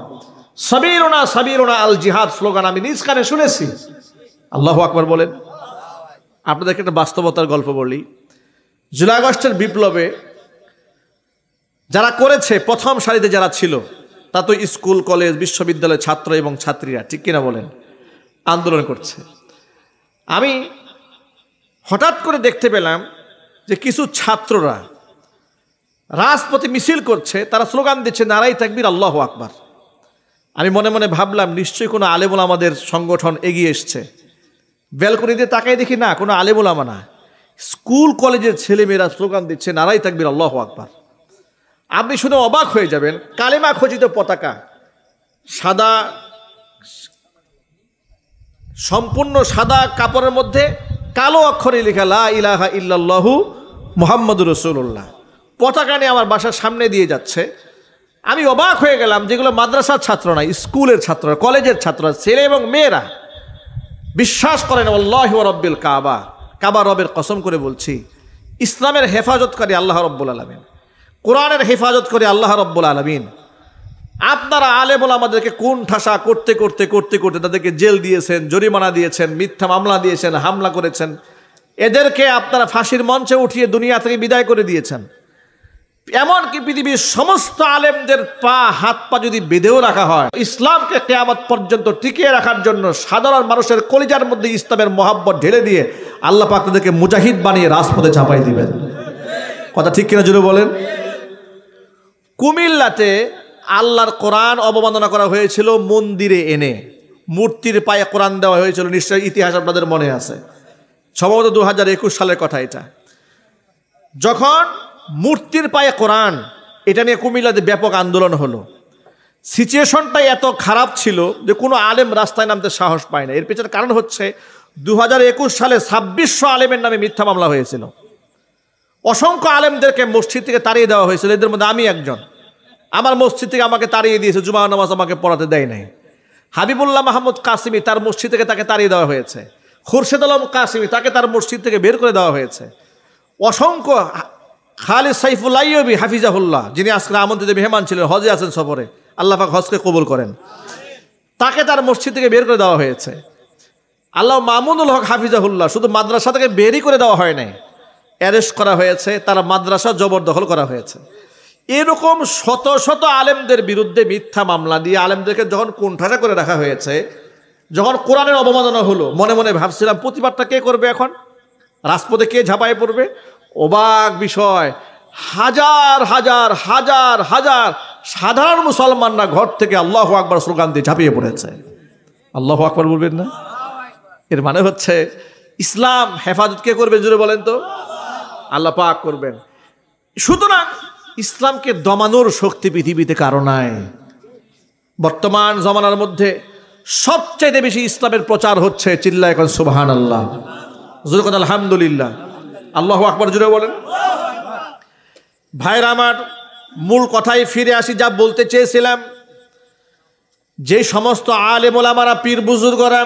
সাবিরুনা সাবিরুনা আল জিহাদ স্লোগান আমি নিজ কানে শুনেছি। আল্লাহু আকবার বলেন। আপনাদেরকে একটা বাস্তবতার গল্প বলি। জুলাই আগস্টের বিপ্লবে যারা করেছে, প্রথম সারিতে যারা ছিল, তা তো স্কুল কলেজ বিশ্ববিদ্যালয়ের ছাত্র এবং ছাত্রীরা, ঠিক কিনা বলেন, আন্দোলন করছে। আমি হঠাৎ করে দেখতে পেলাম যে কিছু ছাত্ররা রাজপথে মিছিল করছে, তারা স্লোগান দিচ্ছে নারায়ে তাকবীর আল্লাহু আকবার। আমি মনে মনে ভাবলাম নিশ্চয়ই কোনো আলেম ওলামাদের সংগঠন এগিয়ে এসছে। ব্যালকনি দিয়ে তাকাই দেখি না, কোনো আলেম ওলামা না, স্কুল কলেজের ছেলেমেয়েরা স্লোগান দিচ্ছে নারায়ে তাকবীর আল্লাহু আকবার। আপনি শুনে অবাক হয়ে যাবেন, কালেমা খচিত পতাকা, সাদা, সম্পূর্ণ সাদা কাপড়ের মধ্যে কালো অক্ষরে লেখা লা ইলাহা ইল্লাল্লাহু মুহাম্মাদুর রাসূলুল্লাহ, পতাকা নিয়ে আমার বাসার সামনে দিয়ে যাচ্ছে। আমি অবাক হয়ে গেলাম, যেগুলো মাদ্রাসার ছাত্র না, স্কুলের ছাত্র, কলেজের ছাত্র, ছেলে এবং মেয়েরা। বিশ্বাস করেন আল্লাহু রাব্বিল কাবা, কাবা রবের কসম করে বলছি, ইসলামের হেফাজতকারী আল্লাহ রাব্বুল আলামিন, কোরআনের হেফাজতকারী আল্লাহ রাব্বুল আলামিন। আপনারা আলেম ওলামাদেরকে কোন ঠাসা করতে করতে করতে করতে তাদেরকে জেল দিয়েছেন, জরিমানা দিয়েছেন, মিথ্যা মামলা দিয়েছেন, হামলা করেছেন, এদেরকে আপনারা ফাঁসির মঞ্চে উঠিয়ে দুনিয়া থেকে বিদায় করে দিয়েছেন। এমনকি পৃথিবীর সমস্ত আলেমদের পা হাত পা যদি বেঁধেও রাখা হয়, ইসলামকে কিয়ামত পর্যন্ত টিকিয়ে রাখার জন্য সাধারণ মানুষের কলিজার মধ্যে ইসলামের মহাব্বত ঢেলে দিয়ে আল্লাহ পাক তাদেরকে মুজাহিদ বানিয়ে রাজপথে চাপাই দিবেন। কথা ঠিক কিনা জুড়ে বলেন। কুমিল্লাতে আল্লাহর কোরআন অবমাননা করা হয়েছিল মন্দিরে এনে, মূর্তির পায়ে কোরআন দেওয়া হয়েছিল, নিশ্চয়ই ইতিহাস আপনাদের মনে আছে, সম্ভবত 2021 সালের কথা এটা। যখন মূর্তির পায়ে কোরআন, এটা নিয়ে কুমিল্লাতে ব্যাপক আন্দোলন হলো। সিচুয়েশনটাই এত খারাপ ছিল যে কোনো আলেম রাস্তায় নামতে সাহস পায় না। এর পেছনে কারণ হচ্ছে 2021 সালে 2600 আলেমের নামে মিথ্যা মামলা হয়েছিল। অসংখ্য আলেমদেরকে মসজিদ থেকে তাড়িয়ে দেওয়া হয়েছিল, এদের মধ্যে আমি একজন। আমার মসজিদ থেকে আমাকে তাড়িয়ে দিয়েছে, জুমা নামাজ আমাকে পড়াতে দেয় নাই। হাবিবুল্লাহ মাহমুদ কাসিমি, তার মসজিদ থেকে তাকে তাড়িয়ে দেওয়া হয়েছে। খুরশেদ আলম কাসিমি, তাকে তার মসজিদ থেকে বের করে দেওয়া হয়েছে। অসংখ্য, খালিদ সাইফুল আইয়ুবী হাফিজাহুল্লাহ, যিনি আজকে আমন্ত্রিত মেহমান ছিলেন, হজে আছেন সফরে, আল্লাহ পাক হজকে কবুল করেন, তাকে তার মসজিদ থেকে বের করে দেওয়া হয়েছে। আল্লাহ মামুনুল হক হাফিজাহুল্লাহ, শুধু মাদ্রাসা থেকে বেরই করে দেওয়া হয় নাই, অ্যারেস্ট করা হয়েছে, তার মাদ্রাসা জবরদখল করা হয়েছে। এরকম শত শত আলেমদের বিরুদ্ধে মিথ্যা মামলা দিয়ে আলেমদেরকে যখন কোণঠাসা করে রাখা হয়েছে, যখন কোরআনের অবমাননা হলো, মনে মনে ভাবছিলাম প্রতিবাদটা কে করবে, এখন রাজপথে কে ঝাঁপায় পড়বে। অবাক বিষয়, হাজার হাজার হাজার হাজার সাধারণ মুসলমানরা ঘর থেকে আল্লাহু আকবার স্লোগান দিয়ে ঝাঁপিয়ে পড়েছে। আল্লাহু আকবার বলবেন না? এর মানে হচ্ছে ইসলাম হেফাজত কে করবে, জুড়ে বলেন তো? আল্লাহ পাক করবেন। সুতরাং ইসলামকে দমানোর শক্তি পৃথিবীতে কারো নাই। বর্তমান জমানার মধ্যে সবচাইতে বেশি ইসলামের প্রচার হচ্ছে, চিল্লায় এখন সুবহানাল্লাহ, জোরে কথা আলহামদুলিল্লাহ, আল্লাহু আকবার জুড়ে বলেন। ভাইরা আমার, মূল কথায় ফিরে আসি। যা বলতে চেয়েছিলাম, যে সমস্ত আলেম ওলামারা, পীর বুজুর্গরা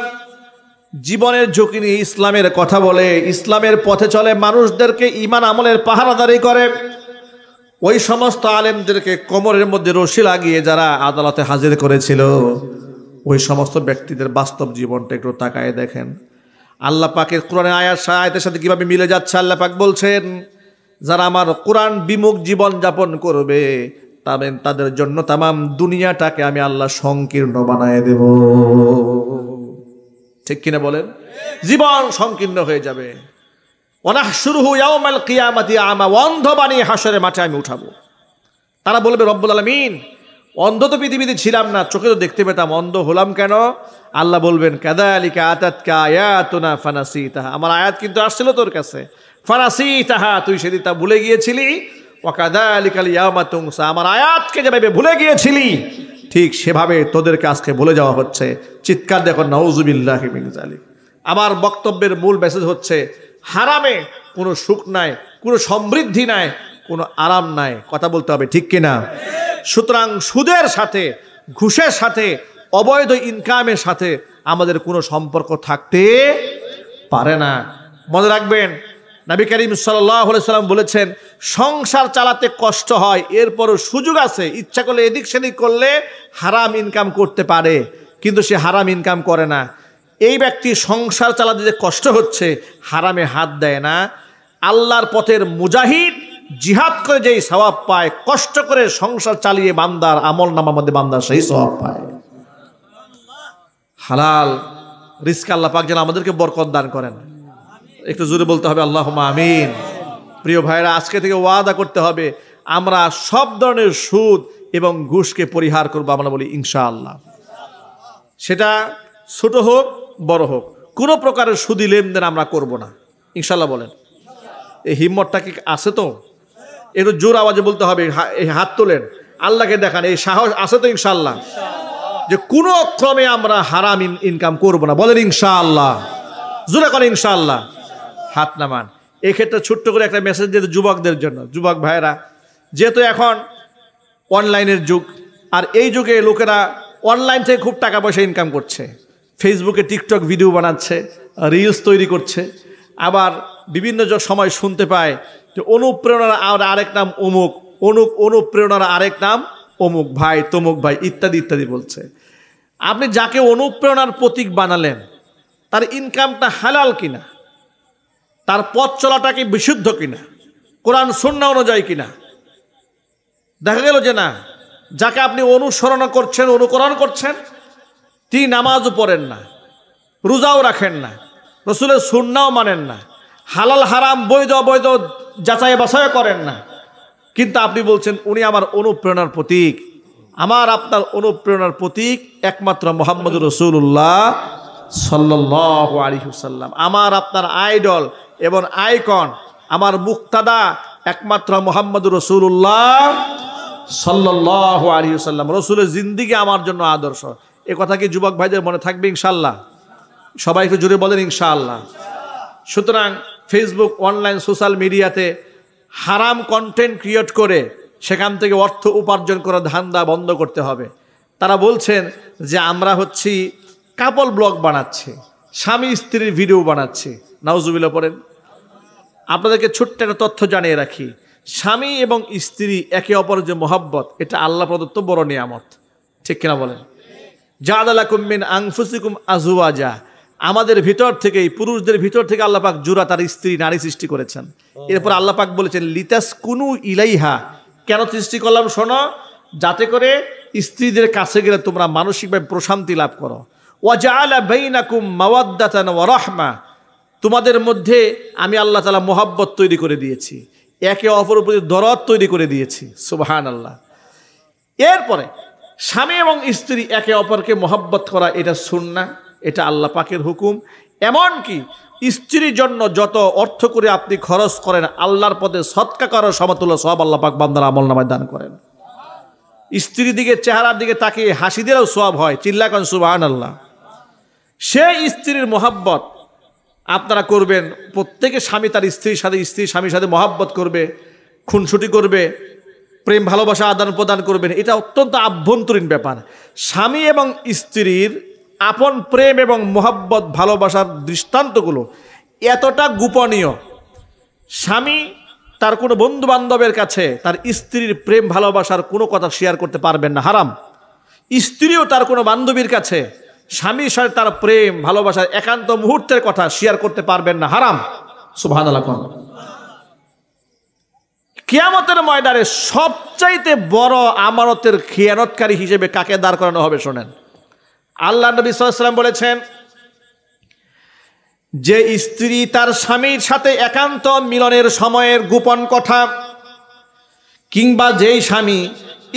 জীবনের ঝুঁকি নিয়ে ইসলামের কথা বলে, ইসলামের পথে চলে, মানুষদেরকে ঈমান আমলের পাহারাদারি করে, ওই সমস্ত আলেমদেরকে কোমরের মধ্যে রশি লাগিয়ে যারা আদালতে হাজির করেছিল, ওই সমস্ত ব্যক্তিদের বাস্তব জীবনটা একটু তাকায় দেখেন। আল্লাহ পাকের কোরআনের আয়াতের সাথে কিভাবে মিলে যাচ্ছে। আল্লাহ পাক বলছেন, যারা আমার কোরআন বিমুখ জীবন যাপন করবে, তাদের জন্য তামাম দুনিয়াটাকে আমি আল্লাহ সংকীর্ণ বানায় দেব। ঠিক কিনা বলেন? জীবন সংকীর্ণ হয়ে যাবে। ওয়ানাহশুরুহু ইয়াওমাল কিয়ামাতি আমা, অন্ধ বানিয়ে হাসরের মাঠে আমি উঠাবো। তারা বলবে রব্বুল আলামিন, অন্ধ তো পৃথিবীতে ছিলাম না, চোখে তো দেখতে পেতাম, অন্ধ হলাম কেন? আল্লাহ বলবেন কাযালিকা আতাতকা আয়াতুনা ফানাসিতাহা, আমার আয়াত কিন্তু আসছিল তোর কাছে, ফানাসিতাহা, তুই সেদিন তা ভুলে গিয়েছিলি। ওয়া কাযালিকাল ইয়াওমা তুনসা, আমার আয়াতকে যেভাবে ভুলে গিয়েছিলি ঠিক সেভাবে তোদেরকে আজকে ভুলে যাওয়া হচ্ছে। চিৎকার দেখো নাউযুবিল্লাহি মিন যালিক। আমার বক্তব্যের মূল মেসেজ হচ্ছে, হারামে কোনো সুখ নাই, কোনো সমৃদ্ধি নাই, কোনো আরাম নাই। কথা বলতে হবে, ঠিক কিনা? সুতরাং সুদের সাথে, ঘুষের সাথে, অবৈধ ইনকামের সাথে আমাদের কোনো সম্পর্ক থাকতে পারে না। মনে রাখবেন, নবী করিম সাল্লাল্লাহু আলাইহি সাল্লাম বলেছেন, সংসার চালাতে কষ্ট হয়, এরপরও সুযোগ আছে, ইচ্ছা করলে এদিক সেদিক করলে হারাম ইনকাম করতে পারে, কিন্তু সে হারাম ইনকাম করে না। এই ব্যক্তি সংসার চালাতে যে কষ্ট হচ্ছে, হারামে হাত দেয় না। আল্লাহর পথের মুজাহিদ জিহাদ করে যেই সওয়াব পায়, কষ্ট করে সংসার চালিয়ে বান্দার আমল নামার মধ্যে বান্দার সেই সওয়াব পায়। হালাল রিজক আল্লাহ পাক যেন আমাদেরকে বরকত দান করেন। একটু জোরে বলতে হবে আল্লাহুম্মা আমিন। প্রিয় ভাইরা, আজকে থেকে ওয়াদা করতে হবে আমরা সব ধরনের সুদ এবং ঘুষকে পরিহার করবো। আমরা বলি ইনশাআল্লাহ। সেটা ছোট হোক বড় হোক, কোনো প্রকারের সুদি লেনদেন আমরা করব না, ইনশাআল্লাহ বলেন। এই হিম্মতটা কি আছে তো? একটু জোর আওয়াজে বলতে হবে, এই হাত তোলেন, আল্লাহকে দেখান, এই সাহস আছে তো ইনশাআল্লাহ, যে কোনো ক্রমে আমরা হারাম ইনকাম করব না। বলেন ইনশাআল্লাহ, জোরে করেন ইনশাআল্লাহ, হাত নামান। এক্ষেত্রে ছোট্ট করে একটা মেসেজ দিতে যুবকদের জন্য। যুবক ভাইরা, যেহেতু এখন অনলাইনের যুগ, আর এই যুগে লোকেরা অনলাইন থেকে খুব টাকা পয়সা ইনকাম করছে, ফেসবুকে টিকটক ভিডিও বানাচ্ছে, রিলস তৈরি করছে, আবার বিভিন্ন সময় শুনতে পায় যে অনুপ্রেরণার আরেক নাম অমুক, অনুপ্রেরণার আরেক নাম অমুক ভাই, তমুক ভাই, ইত্যাদি ইত্যাদি বলছে। আপনি যাকে অনুপ্রেরণার প্রতীক বানালেন, তার ইনকামটা হালাল কিনা, তার পথ চলাটা কি বিশুদ্ধ কিনা, কোরআন সুন্নাহ অনুযায়ী কিনা? দেখা গেল যে না, যাকে আপনি অনুসরণ করছেন, অনুকরণ করছেন, তিনি নামাজও পড়েন না, রোজাও রাখেন না, রসুলের সুন্নাহও মানেন না, হালাল হারাম বৈধ অবৈধ যাচাই বাছাই করেন না, কিন্তু আপনি বলছেন উনি আমার অনুপ্রেরণার প্রতীক। আমার আপনার অনুপ্রেরণার প্রতীক একমাত্র মুহাম্মদুর রাসূলুল্লাহ সাল্লাল্লাহু আলাইহি ওয়াসাল্লাম। আমার আপনার আইডল এবং আইকন, আমার মুক্তাদা একমাত্র মুহাম্মদুর রাসূলুল্লাহ সাল্লাল্লাহু আলাইহি ওয়াসাল্লাম। রসুলের জিন্দেগি আমার জন্য আদর্শ। এ কথা কি যুবক ভাইদের মনে থাকবে ইনশাআল্লাহ? সবাই একটু জোরে বলেন ইনশাআল্লাহ। সুতরাং ফেসবুক, অনলাইন, সোশ্যাল মিডিয়াতে হারাম কন্টেন্ট ক্রিয়েট করে সেখান থেকে অর্থ উপার্জন করার ধান্দা বন্ধ করতে হবে। তারা বলছেন যে আমরা হচ্ছি কাপল ব্লগ বানাচ্ছি, স্বামী স্ত্রীর ভিডিও বানাচ্ছি। নাউজুবিল্লাহ পড়েন। আপনাদেরকে ছোট্ট একটা তথ্য জানিয়ে রাখি, স্বামী এবং স্ত্রী একে অপরের যে মহব্বত, এটা আল্লাহ প্রদত্ত বড় নিয়ামত। ঠিক কিনা বলেন? জাআলা লাকুম মিন আনফুসিকুম আজওয়াজা, আমাদের ভিতর থেকেই, পুরুষদের ভিতর থেকে আল্লাহ পাক জোড়া তার স্ত্রী নারী সৃষ্টি করেছেন। এরপর আল্লাহ পাক বলেছেন লিতাসকুনু ইলাইহা, কেন সৃষ্টি করলাম শোনো, যাতে করে স্ত্রীদের কাছে গেলে তোমরা মানসিকভাবে প্রশান্তি লাভ করো। ওয়া জাআলা বাইনাকুম মাওয়াদ্দাতান ওয়া রাহমা, তোমাদের মধ্যে আমি আল্লাহ তাআলা মোহাব্বত তৈরি করে দিয়েছি, একে অপরের প্রতি দরদ তৈরি করে দিয়েছি। সুবহানাল্লাহ। এরপরে স্বামী এবং স্ত্রী একে অপরকে মোহাব্বত করা, এটা সুন্নাহ, এটা আল্লাহ পাকের হুকুম। এমনকি স্ত্রীর জন্য যত অর্থ করে আপনি খরচ করেন, আল্লাহর পথে সদকা করার সমতুল্য সওয়াব আল্লাহ পাক বান্দার আমলনামায় দান করেন। স্ত্রীর দিকে, চেহারার দিকে তাকিয়ে হাসি দিলেও সওয়াব হয়। চিল্লা করেন সুবহানাল্লাহ। সেই স্ত্রীর মোহাব্বত আপনারা করবেন। প্রত্যেকে স্বামী তার স্ত্রীর সাথে, স্ত্রী স্বামীর সাথে মোহাব্বত করবে, খুনসুটি করবে, প্রেম ভালোবাসা আদান প্রদান করবেন। এটা অত্যন্ত আভ্যন্তরীণ ব্যাপার। স্বামী এবং স্ত্রীর আপন প্রেম এবং মোহাব্বত ভালোবাসার দৃষ্টান্তগুলো এতটা গোপনীয়, স্বামী তার কোনো বন্ধু বান্ধবের কাছে তার স্ত্রীর প্রেম ভালোবাসার কোনো কথা শেয়ার করতে পারবেন না, হারাম। স্ত্রীও তার কোনো বান্ধবীর কাছে স্বামীর সাথে তার প্রেম ভালোবাসার একান্ত মুহূর্তের কথা শেয়ার করতে পারবেন না, হারাম। সুবহানাল্লাহ। কিয়ামতের ময়দানে সবচাইতে বড় আমানতের খিয়ানতকারী হিসেবে কাকে দাঁড় করানো হবে শোনেন। আল্লাহ নবী সাল্লাল্লাহু আলাইহি ওয়াসাল্লাম বলেছেন, যে স্ত্রী তার স্বামীর সাথে একান্ত মিলনের সময়ের গোপন কথা, কিংবা যেই স্বামী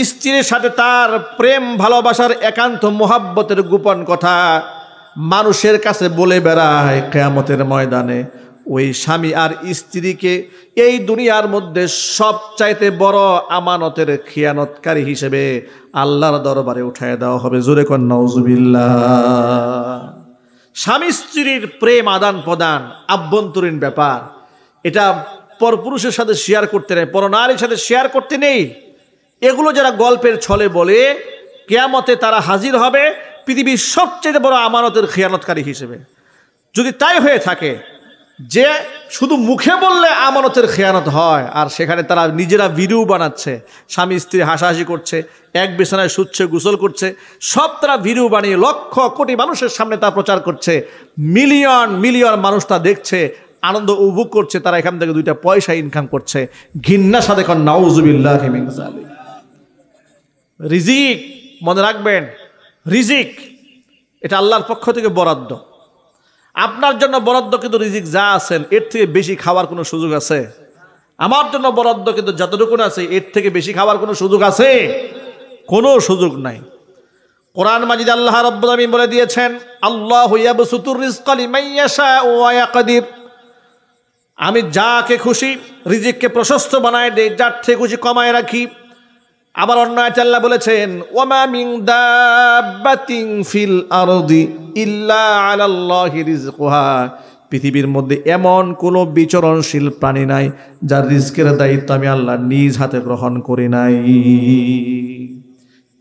স্ত্রীর সাথে তার প্রেম ভালোবাসার একান্ত মোহাব্বতের গোপন কথা মানুষের কাছে বলে বেড়ায়, কিয়ামতের ময়দানে ওই স্বামী আর স্ত্রীকে এই দুনিয়ার মধ্যে সবচাইতে বড় আমানতের খিয়ানতকারী হিসেবে আল্লাহর দরবারে উঠায় দেওয়া হবে। জোরে কোন নাউজুবিল্লাহ। স্বামী স্ত্রীর প্রেম আদান প্রদান আভ্যন্তরীণ ব্যাপার, এটা পরপুরুষের সাথে শেয়ার করতে নেই, পরনারীর সাথে শেয়ার করতে নেই। এগুলো যারা গল্পের ছলে বলে, কিয়ামতে তারা হাজির হবে পৃথিবীর সবচেয়ে বড় আমানতের খিয়ানতকারী হিসেবে। যদি তাই হয়ে থাকে যে শুধু মুখে বললে আমানতের খেয়ানত হয়, আর সেখানে তারা নিজেরা ভিডিও বানাচ্ছে, স্বামী স্ত্রী হাসাহাসি করছে, এক বিছানায় শুচ্ছে, গোসল করছে, সব তারা ভিডিও বানিয়ে লক্ষ কোটি মানুষের সামনে তা প্রচার করছে, মিলিয়ন মিলিয়ন মানুষ তা দেখছে, আনন্দ উপভোগ করছে, তারা এখান থেকে 2টা পয়সা ইনকাম করছে। ঘৃণা সাথে কোন নাউজুবিল্লাহি মিন যালিক। রিজিক মনে রাখবেন, রিজিক এটা আল্লাহর পক্ষ থেকে বরাদ্দ। আপনার জন্য বরাদ্দ কিন্তু রিজিক যা আছেন এর থেকে বেশি খাওয়ার কোনো সুযোগ আছে? আমার জন্য বরাদ্দ কিন্তু যতটুকু আছে এর থেকে বেশি খাওয়ার কোনো সুযোগ আছে? কোনো সুযোগ নাই। কোরআন মাজিদ আল্লাহ রাব্বুল আলামিন বলে দিয়েছেন, আল্লাহু ইয়াবসুতুর রিজকা লিমান ইয়াশাউ ওয়া ইয়াকদির। আমি যাকে খুশি রিজিককে প্রশস্ত বানায় দেই, যার থেকে খুশি কমায় রাখি। আবার অন্য আয়াতে আল্লাহ বলেছেন, ওয়ামা মিন দাব্বাতিন ফিল আরদি ইল্লা আলাল্লাহি রিজকুহা। পৃথিবীর মধ্যে এমন কোনো বিচরণশীল প্রাণী নাই যার রিজকের দায়িত্ব আমি আল্লাহ নিজ হাতে গ্রহণ করি নাই।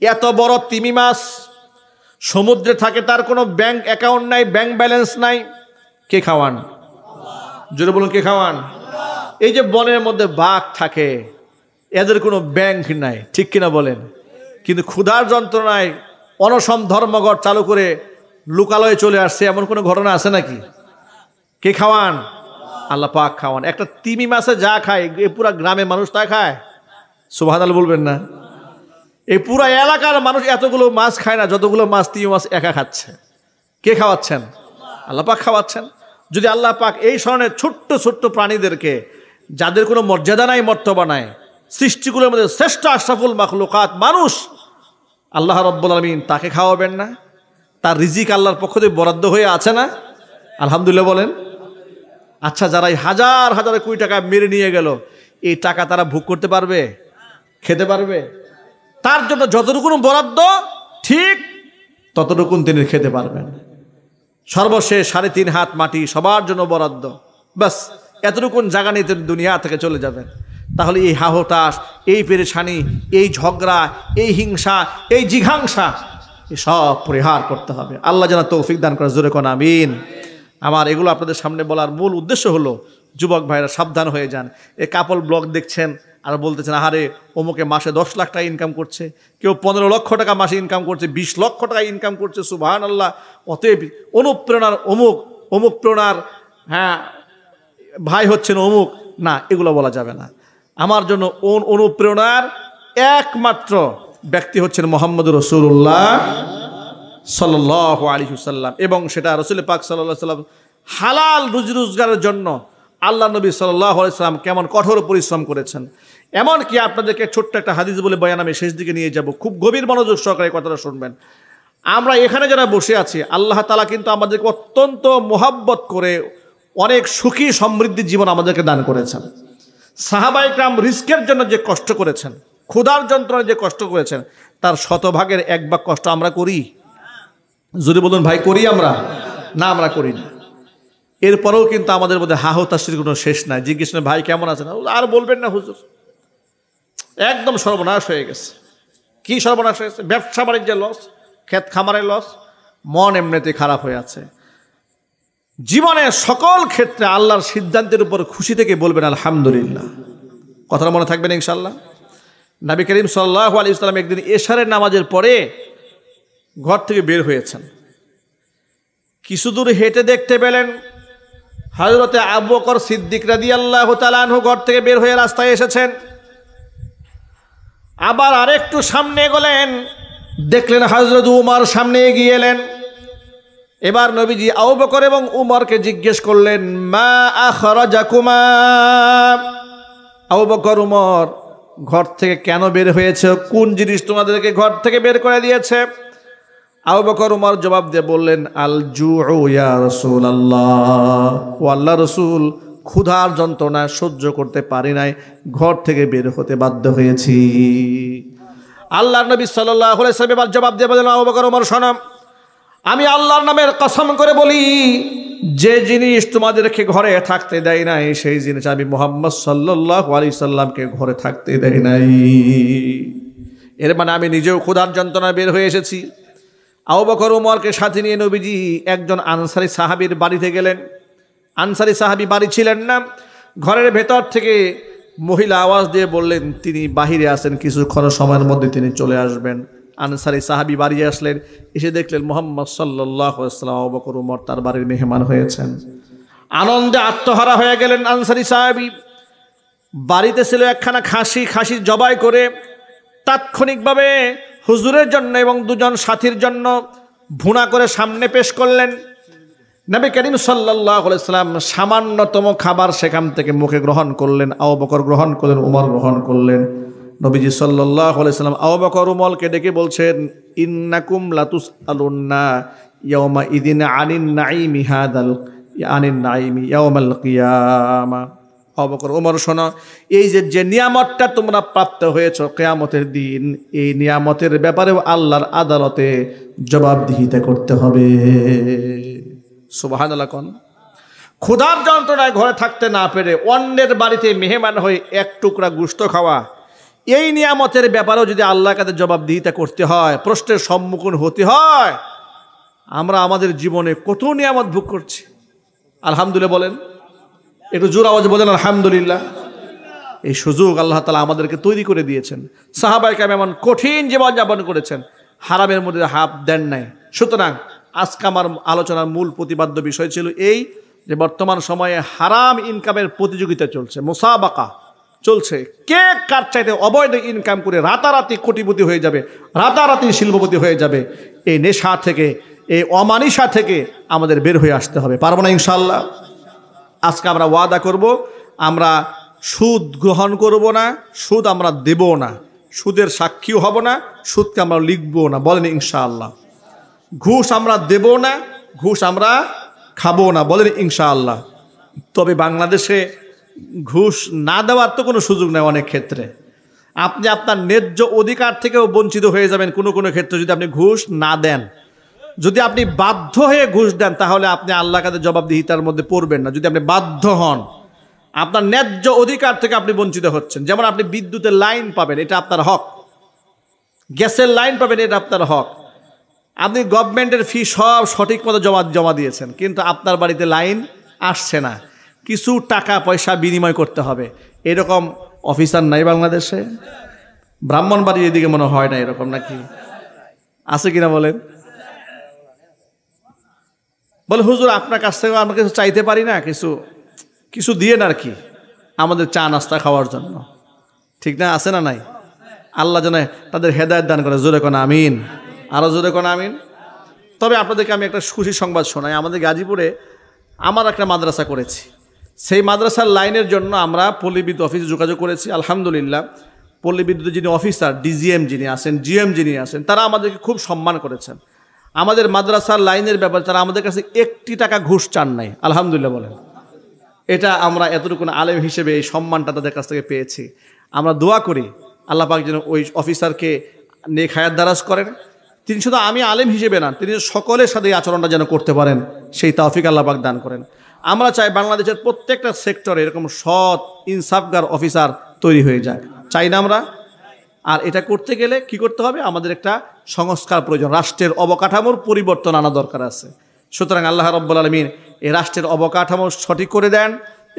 এত বড় তিমি মাছ সমুদ্রে থাকে, তার কোনো ব্যাংক অ্যাকাউন্ট নাই, ব্যাংক ব্যালেন্স নাই, কে খাওয়ান? জোরে বলুন, কে খাওয়ান? এই যে বনের মধ্যে বাঘ থাকে, এদের কোনো ব্যাংক নাই, ঠিক কিনা বলেন? কিন্তু ক্ষুধার যন্ত্রণায় অনশন ধর্মঘট চালু করে লোকালয়ে চলে আসছে, এমন কোনো ঘটনা আছে নাকি? কে খাওয়ান? আল্লাহ পাক খাওয়ান। একটা তিমি মাছে যা খায় এই পুরা গ্রামের মানুষ তা খায়? সুবহানাল্লাহ বলবেন না? এই পুরা এলাকার মানুষ এতগুলো মাছ খায় না যতগুলো মাছ তিমি মাছ একা খাচ্ছে। কে খাওয়াচ্ছেন? আল্লাহ পাক খাওয়াচ্ছেন। যদি আল্লাহ পাক এই ধরনের ছোট্ট ছোট্ট প্রাণীদেরকে, যাদের কোনো মর্যাদা নাই, মর্তবা নাই, সৃষ্টিগুলোর মধ্যে শ্রেষ্ঠ আশরাফুল মাখলুকাত মানুষ, আল্লাহ রাব্বুল আলামিন তাকে খাওয়াবেন না? তার রিজিক আল্লাহর পক্ষ থেকে বরাদ্দ হয়ে আছে না? আলহামদুলিল্লাহ বলেন। আচ্ছা, যারা এই হাজার হাজার কোটি টাকা মেরে নিয়ে গেল, এই টাকা তারা ভোগ করতে পারবে? খেতে পারবে? তার জন্য যতটুকু বরাদ্দ ঠিক ততটুকু তিনি খেতে পারবেন। সর্বশেষ 3.5 হাত মাটি সবার জন্য বরাদ্দ, বাস এতটুকুন জায়গা নিয়ে তিনি দুনিয়া থেকে চলে যাবেন। তাহলে এই হাহতাশ, এই পেরেশানি, এই ঝগড়া, এই হিংসা, এই জিঘাংসা সব পরিহার করতে হবে। আল্লাহ যেন তৌফিক দান করে। জোরে কোন আমিন। আমার এগুলো আপনাদের সামনে বলার মূল উদ্দেশ্য হলো, যুবক ভাইরা সাবধান হয়ে যান। এই কাপল ব্লগ দেখছেন আর বলতেছেন, আহারে অমুকে মাসে 10 লাখ টাকা ইনকাম করছে, কেউ 15 লক্ষ টাকা মাসে ইনকাম করছে, 20 লক্ষ টাকা ইনকাম করছে, সুবহানাল্লাহ। অতএব অনুপ্রেরণার অমুক, অমুক প্রেরণার ভাই হচ্ছেন অমুক, না, এগুলো বলা যাবে না। আমার জন্য অনুপ্রেরণার একমাত্র ব্যক্তি হচ্ছেন মুহাম্মদুর রাসূলুল্লাহ সাল্লাল্লাহু আলাইহি ওয়াসাল্লাম, এবং সেটা রাসূল পাক সাল্লাল্লাহু আলাইহি ওয়াসাল্লাম হালাল রুজি রোজগারের জন্য আল্লাহ নবী সাল্লাল্লাহু আলাইহি ওয়াসাল্লাম কেমন কঠোর পরিশ্রম করেছেন। এমনকি আপনাদেরকে ছোট্ট একটা হাদিস বলে বয়ান আমি শেষ দিকে নিয়ে যাব, খুব গভীর মনোযোগ সহকারে কথাটা শুনবেন। আমরা এখানে যারা বসে আছি, আল্লাহ তাআলা কিন্তু আমাদেরকে অত্যন্ত মোহাব্বত করে অনেক সুখী সমৃদ্ধি জীবন আমাদেরকে দান করেছেন। সাহাবায়ে কেরাম রিস্কের জন্য যে কষ্ট করেছেন, ক্ষুধার যন্ত্রণায় যে কষ্ট করেছেন, তার শতভাগের 1 ভাগ কষ্ট আমরা করি? যদি বলুন ভাই, করি আমরা? না, আমরা করি না। এরপরেও কিন্তু আমাদের মধ্যে হাহতাশির কোনো শেষ নাই। জিজ্ঞেস করেন, ভাই কেমন আছেন? আর বলবেন না হুজুর, একদম সর্বনাশ হয়ে গেছে। কি সর্বনাশ হয়েছে? ব্যবসা বাণিজ্যের লস, ক্ষেত খামারের লস, মন এমনিতে খারাপ হয়ে আছে। জীবনের সকল ক্ষেত্রে আল্লাহর সিদ্ধান্তের উপর খুশি থেকে বলবেন আলহামদুলিল্লাহ। কথাটা মনে থাকবেন ইনশাআল্লাহ। নবী করিম সাল্লাল্লাহু আলাইহি ওয়াসাল্লাম একদিন এশারের নামাজের পরে ঘর থেকে বের হয়েছেন। কিছু দূর হেঁটে দেখতে পেলেন হযরতে আবু বকর সিদ্দিক রাদিয়াল্লাহু তাআলা আনহু ঘর থেকে বের হয়ে রাস্তায় এসেছেন। আবার আরেকটু সামনে গেলেন, দেখলেন হযরত উমর সামনে এগিয়ে এলেন। এবার নবীজি আবু বকর এবং উমরকে জিজ্ঞেস করলেন, মা আখরাজাকুমা, আবু বকর উমর ঘর থেকে কেন বের হয়েছে, কোন জিনিস তোমাদেরকে ঘর থেকে বের করে দিয়েছে? আবু বকর উমর জবাব দিয়ে বললেন, আল জুউ ইয়া রাসূলুল্লাহ, ও আল্লাহর রাসূল, ক্ষুধার যন্ত্রণা সহ্য করতে পারি নাই, ঘর থেকে বের হতে বাধ্য হয়েছি। আল্লাহর নবী সাল্লাল্লাহু আলাইহি ওয়াসাল্লাম এবার জবাব দিয়ে বললেন, আবু বকর উমর শোনো, আমি আল্লাহর নামের কসম করে বলি, যে জিনিস তোমাদেরকে ঘরে থাকতে দেয় নাই সেই জিনিস আমি মুহাম্মদ সাল্লাল্লাহু আলাইহি সাল্লামকে ঘরে থাকতে দেয় নাই। এর মানে আমি নিজেও ক্ষুধার যন্ত্রণা বের হয়ে এসেছি। আবু বকর উমরকে সাথে নিয়ে নবীজি একজন আনসারী সাহাবীর বাড়িতে গেলেন। আনসারী সাহাবী বাড়ি ছিলেন না, ঘরের ভেতর থেকে মহিলা আওয়াজ দিয়ে বললেন তিনি বাহিরে আছেন, কিছুক্ষণ সময়ের মধ্যে তিনি চলে আসবেন। আনসারী সাহাবী বাড়ি আসলেন, এসে দেখলেন মুহাম্মদ সাল্লাল্লাহু আলাইহি ওয়াসাল্লাম আবু বকর উমর তার বাড়ির মেহমান হয়েছেন। আনন্দে আত্মহারা হয়ে গেলেন আনসারী সাহাবী। বাড়িতে ছিল একখানা খাসি জবাই করে তাৎক্ষণিকভাবে হুজুরের জন্য এবং দুজন সাথীর জন্য ভুনা করে সামনে পেশ করলেন। নবী করিম সাল্লাল্লাহু আলাইহি ওয়াসাল্লাম সামান্যতম খাবার সেখান থেকে মুখে গ্রহণ করলেন। আবু বকর গ্রহণ করলেন, উমর গ্রহণ করলেন। নবীজি সাল্লাল্লাহু আলাইহি ওয়াসাল্লাম আবু বকর উমরকে ডেকে বলছেন, ইন্নাকুম লাতুসআলুন্না ইয়াওমা ইদিন আনিন নাঈমি হাদাল আনিন নাঈমি ইয়াওমাল কিয়ামা। আবু বকর উমর শোনো, এই যে নিয়ামতটা তোমরা প্রাপ্ত হয়েছো কিয়ামতের দিন, এই নিয়ামতের ব্যাপারেও আল্লাহর আদালতে জবাবদিহিতা করতে হবে। সুবহানাল্লাহ। কোন ক্ষুধার যন্ত্রণায় ঘরে থাকতে না পেরে অন্যের বাড়িতে মেহমান হয়ে এক টুকরা গোশত খাওয়া, এই নিয়ামতের ব্যাপারেও যদি আল্লাহর কাছে জবাবদিহিতা করতে হয়, প্রশ্নের সম্মুখীন হতে হয়, আমরা আমাদের জীবনে কত নিয়ামত ভোগ করছি। আলহামদুলিল্লাহ বলেন, একটু জোর আওয়াজে বলেন আলহামদুলিল্লাহ। এই সুযোগ আল্লাহ তাআলা আমাদেরকে তৈরি করে দিয়েছেন। সাহাবায়ে কেরাম এমন কঠিন জীবনযাপন করেছেন, হারামের মধ্যে হাত দেন নাই। সুতরাং আজকে আমার আলোচনার মূল প্রতিপাদ্য বিষয় ছিল এই যে বর্তমান সময়ে হারাম ইনকামের প্রতিযোগিতা চলছে, মুসাবাকা চলছে। কে কার চাইতে অবৈধ ইনকাম করে রাতারাতি কোটিপতি হয়ে যাবে, রাতারাতি শিল্পপতি হয়ে যাবে। এই নেশা থেকে, এই অমানিসা থেকে আমাদের বের হয়ে আসতে হবে। পারবো না ইনশাআল্লাহ? আজকে আমরা ওয়াদা করব, আমরা সুদ গ্রহণ করব না, সুদ আমরা দেব না, সুদের সাক্ষীও হব না, সুদকে আমরা লিখবো না। বলেন ইনশাআল্লাহ। ঘুষ আমরা দেব না, ঘুষ আমরা খাবো না। বলেন ইনশাআল্লাহ। তবে বাংলাদেশে ঘুষ না দেওয়ার তো কোনো সুযোগ নেই। অনেক ক্ষেত্রে আপনি আপনার ন্যায্য অধিকার থেকেও বঞ্চিত হয়ে যাবেন কোনো কোনো ক্ষেত্রে যদি আপনি ঘুষ না দেন। যদি আপনি বাধ্য হয়ে ঘুষ দেন তাহলে আপনি আল্লাহর কাছে জবাবদিহিতার মধ্যে পড়বেন না। যদি আপনি বাধ্য হন, আপনার ন্যায্য অধিকার থেকে আপনি বঞ্চিত হচ্ছেন। যেমন আপনি বিদ্যুতের লাইন পাবেন, এটা আপনার হক। গ্যাসের লাইন পাবেন, এটা আপনার হক। আপনি গভর্নমেন্টের ফি সব সঠিক মতো জমা দিয়েছেন, কিন্তু আপনার বাড়িতে লাইন আসছে না, কিছু টাকা পয়সা বিনিময় করতে হবে। এরকম অফিসার নাই বাংলাদেশে? ব্রাহ্মণবাড়ির এদিকে মনে হয় না এরকম, নাকি আছে কিনা বলেন? বলে হুজুর আপনার কাছ থেকে আমরা কিছু চাইতে পারি না, কিছু দিয়েন আর কি আমাদের চা নাস্তা খাওয়ার জন্য। ঠিক না? আছে না নাই? আল্লাহ যেন তাদের হেদায়েত দান করে। জোরে কোন আমিন, আরো জোরে কোন আমিন। তবে আপনাদেরকে আমি একটা খুশি সংবাদ শোনাই। আমাদের গাজীপুরে আমার একটা মাদ্রাসা করেছি, সেই মাদ্রাসার লাইনের জন্য আমরা পল্লী বিদ্যুৎ অফিসে যোগাযোগ করেছি। আলহামদুলিল্লাহ, পল্লী বিদ্যুতের যিনি অফিসার, ডিজিএম যিনি আছেন, জিএম যিনি আছেন, তারা আমাদেরকে খুব সম্মান করেছেন। আমাদের মাদ্রাসার লাইনের ব্যাপারে তারা আমাদের কাছে 1টি টাকা ঘুষ চান নাই। আলহামদুলিল্লাহ বলেন। এটা আমরা এতটুকু আলেম হিসেবে এই সম্মানটা তাদের কাছ থেকে পেয়েছি। আমরা দোয়া করি আল্লাহ পাক যেন ওই অফিসারকে নেক হায়াত দারাজ করেন। তিনি শুধু আমি আলেম হিসেবে না, তিনি সকলের সাথে এই আচরণটা যেন করতে পারেন, সেই তৌফিক আল্লাহ পাক দান করেন। আমরা চাই বাংলাদেশের প্রত্যেকটা সেক্টরে এরকম সৎ ইনসাফগার অফিসার তৈরি হয়ে যাক, চাই না আমরা? আর এটা করতে গেলে কি করতে হবে? আমাদের একটা সংস্কার প্রয়োজন, রাষ্ট্রের অবকাঠামোর পরিবর্তন আনা দরকার আছে। সুতরাং আল্লাহ রাব্বুল আলামিন এই রাষ্ট্রের অবকাঠামো সঠিক করে দেন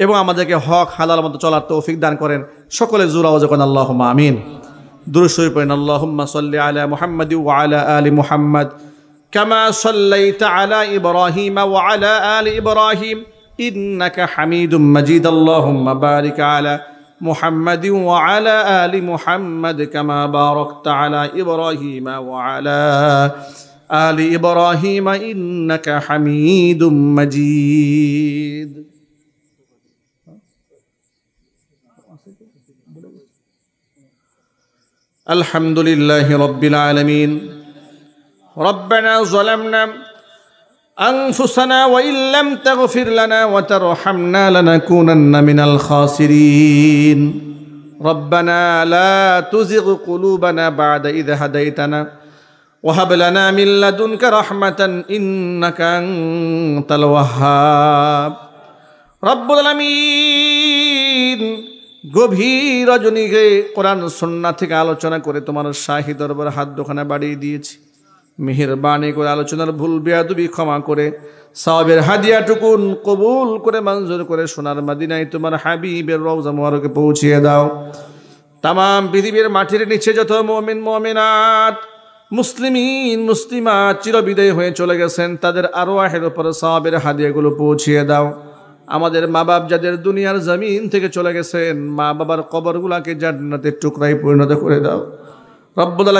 এবং আমাদেরকে হক হালাল মতো চলার তৌফিক দান করেন। সকলে জোর আওয়াজে বলেন আল্লাহুম্মা আমিন। দুরূদ শরীফ পড়েন। আল্লাহুম্মা সাল্লি আলা মুহাম্মাদি ওয়া আলা আলি মুহাম্মাদ কামা সাল্লাইতা আলা ইব্রাহিম ওয়া আলা আলি ইব্রাহিম ইন্নাকা হামিদুম মাজিদ। আল্লাহুম্মা বারিক আলা محمد وعلى آل محمد كما باركت على إبراهيم وعلى آل إبراهيم إنك حميد مجيد الحمد لله رب العالمين ربنا ظلمنا أنفسنا وإن لم تغفر لنا وترحمنا لنكونن من الخاسرين ربنا لا تزغ قلوبنا بعد إذ هديتنا وهب لنا من لدنك رحمة إنك أنت الوهاب رب العالمين গভীর রজনীকে কোরআন সুন্নাহ থেকে আলোচনা করে তোমার শাহী দরবারে হাত দুখানা বাড়িয়ে দিয়েছি মেহেরবানি করে আলোচনার ভুল বেয়াদবি ক্ষমা করে সওয়াবের হাদিয়াটুকুন কবুল করে মঞ্জুর করে সোনার মদিনায় তোমার হাবিবের রওজা মুবারকে পৌঁছিয়ে দাও तमाम পৃথিবীর মাটির নিচে যত মুমিন মুমিনাত মুসলিমিন মুসলিমাত চিরবিদায় হয়ে চলে গেছেন তাদের আরওয়াহের উপর সওয়াবের হাদিয়াগুলো পৌঁছিয়ে দাও আমাদের মা বাপ যাদের দুনিয়ার জমিন থেকে চলে গেছেন মা বাবার কবরগুলোকে জান্নাতের টুকরায় পরিণত করে দাও রব্বুল আলামিন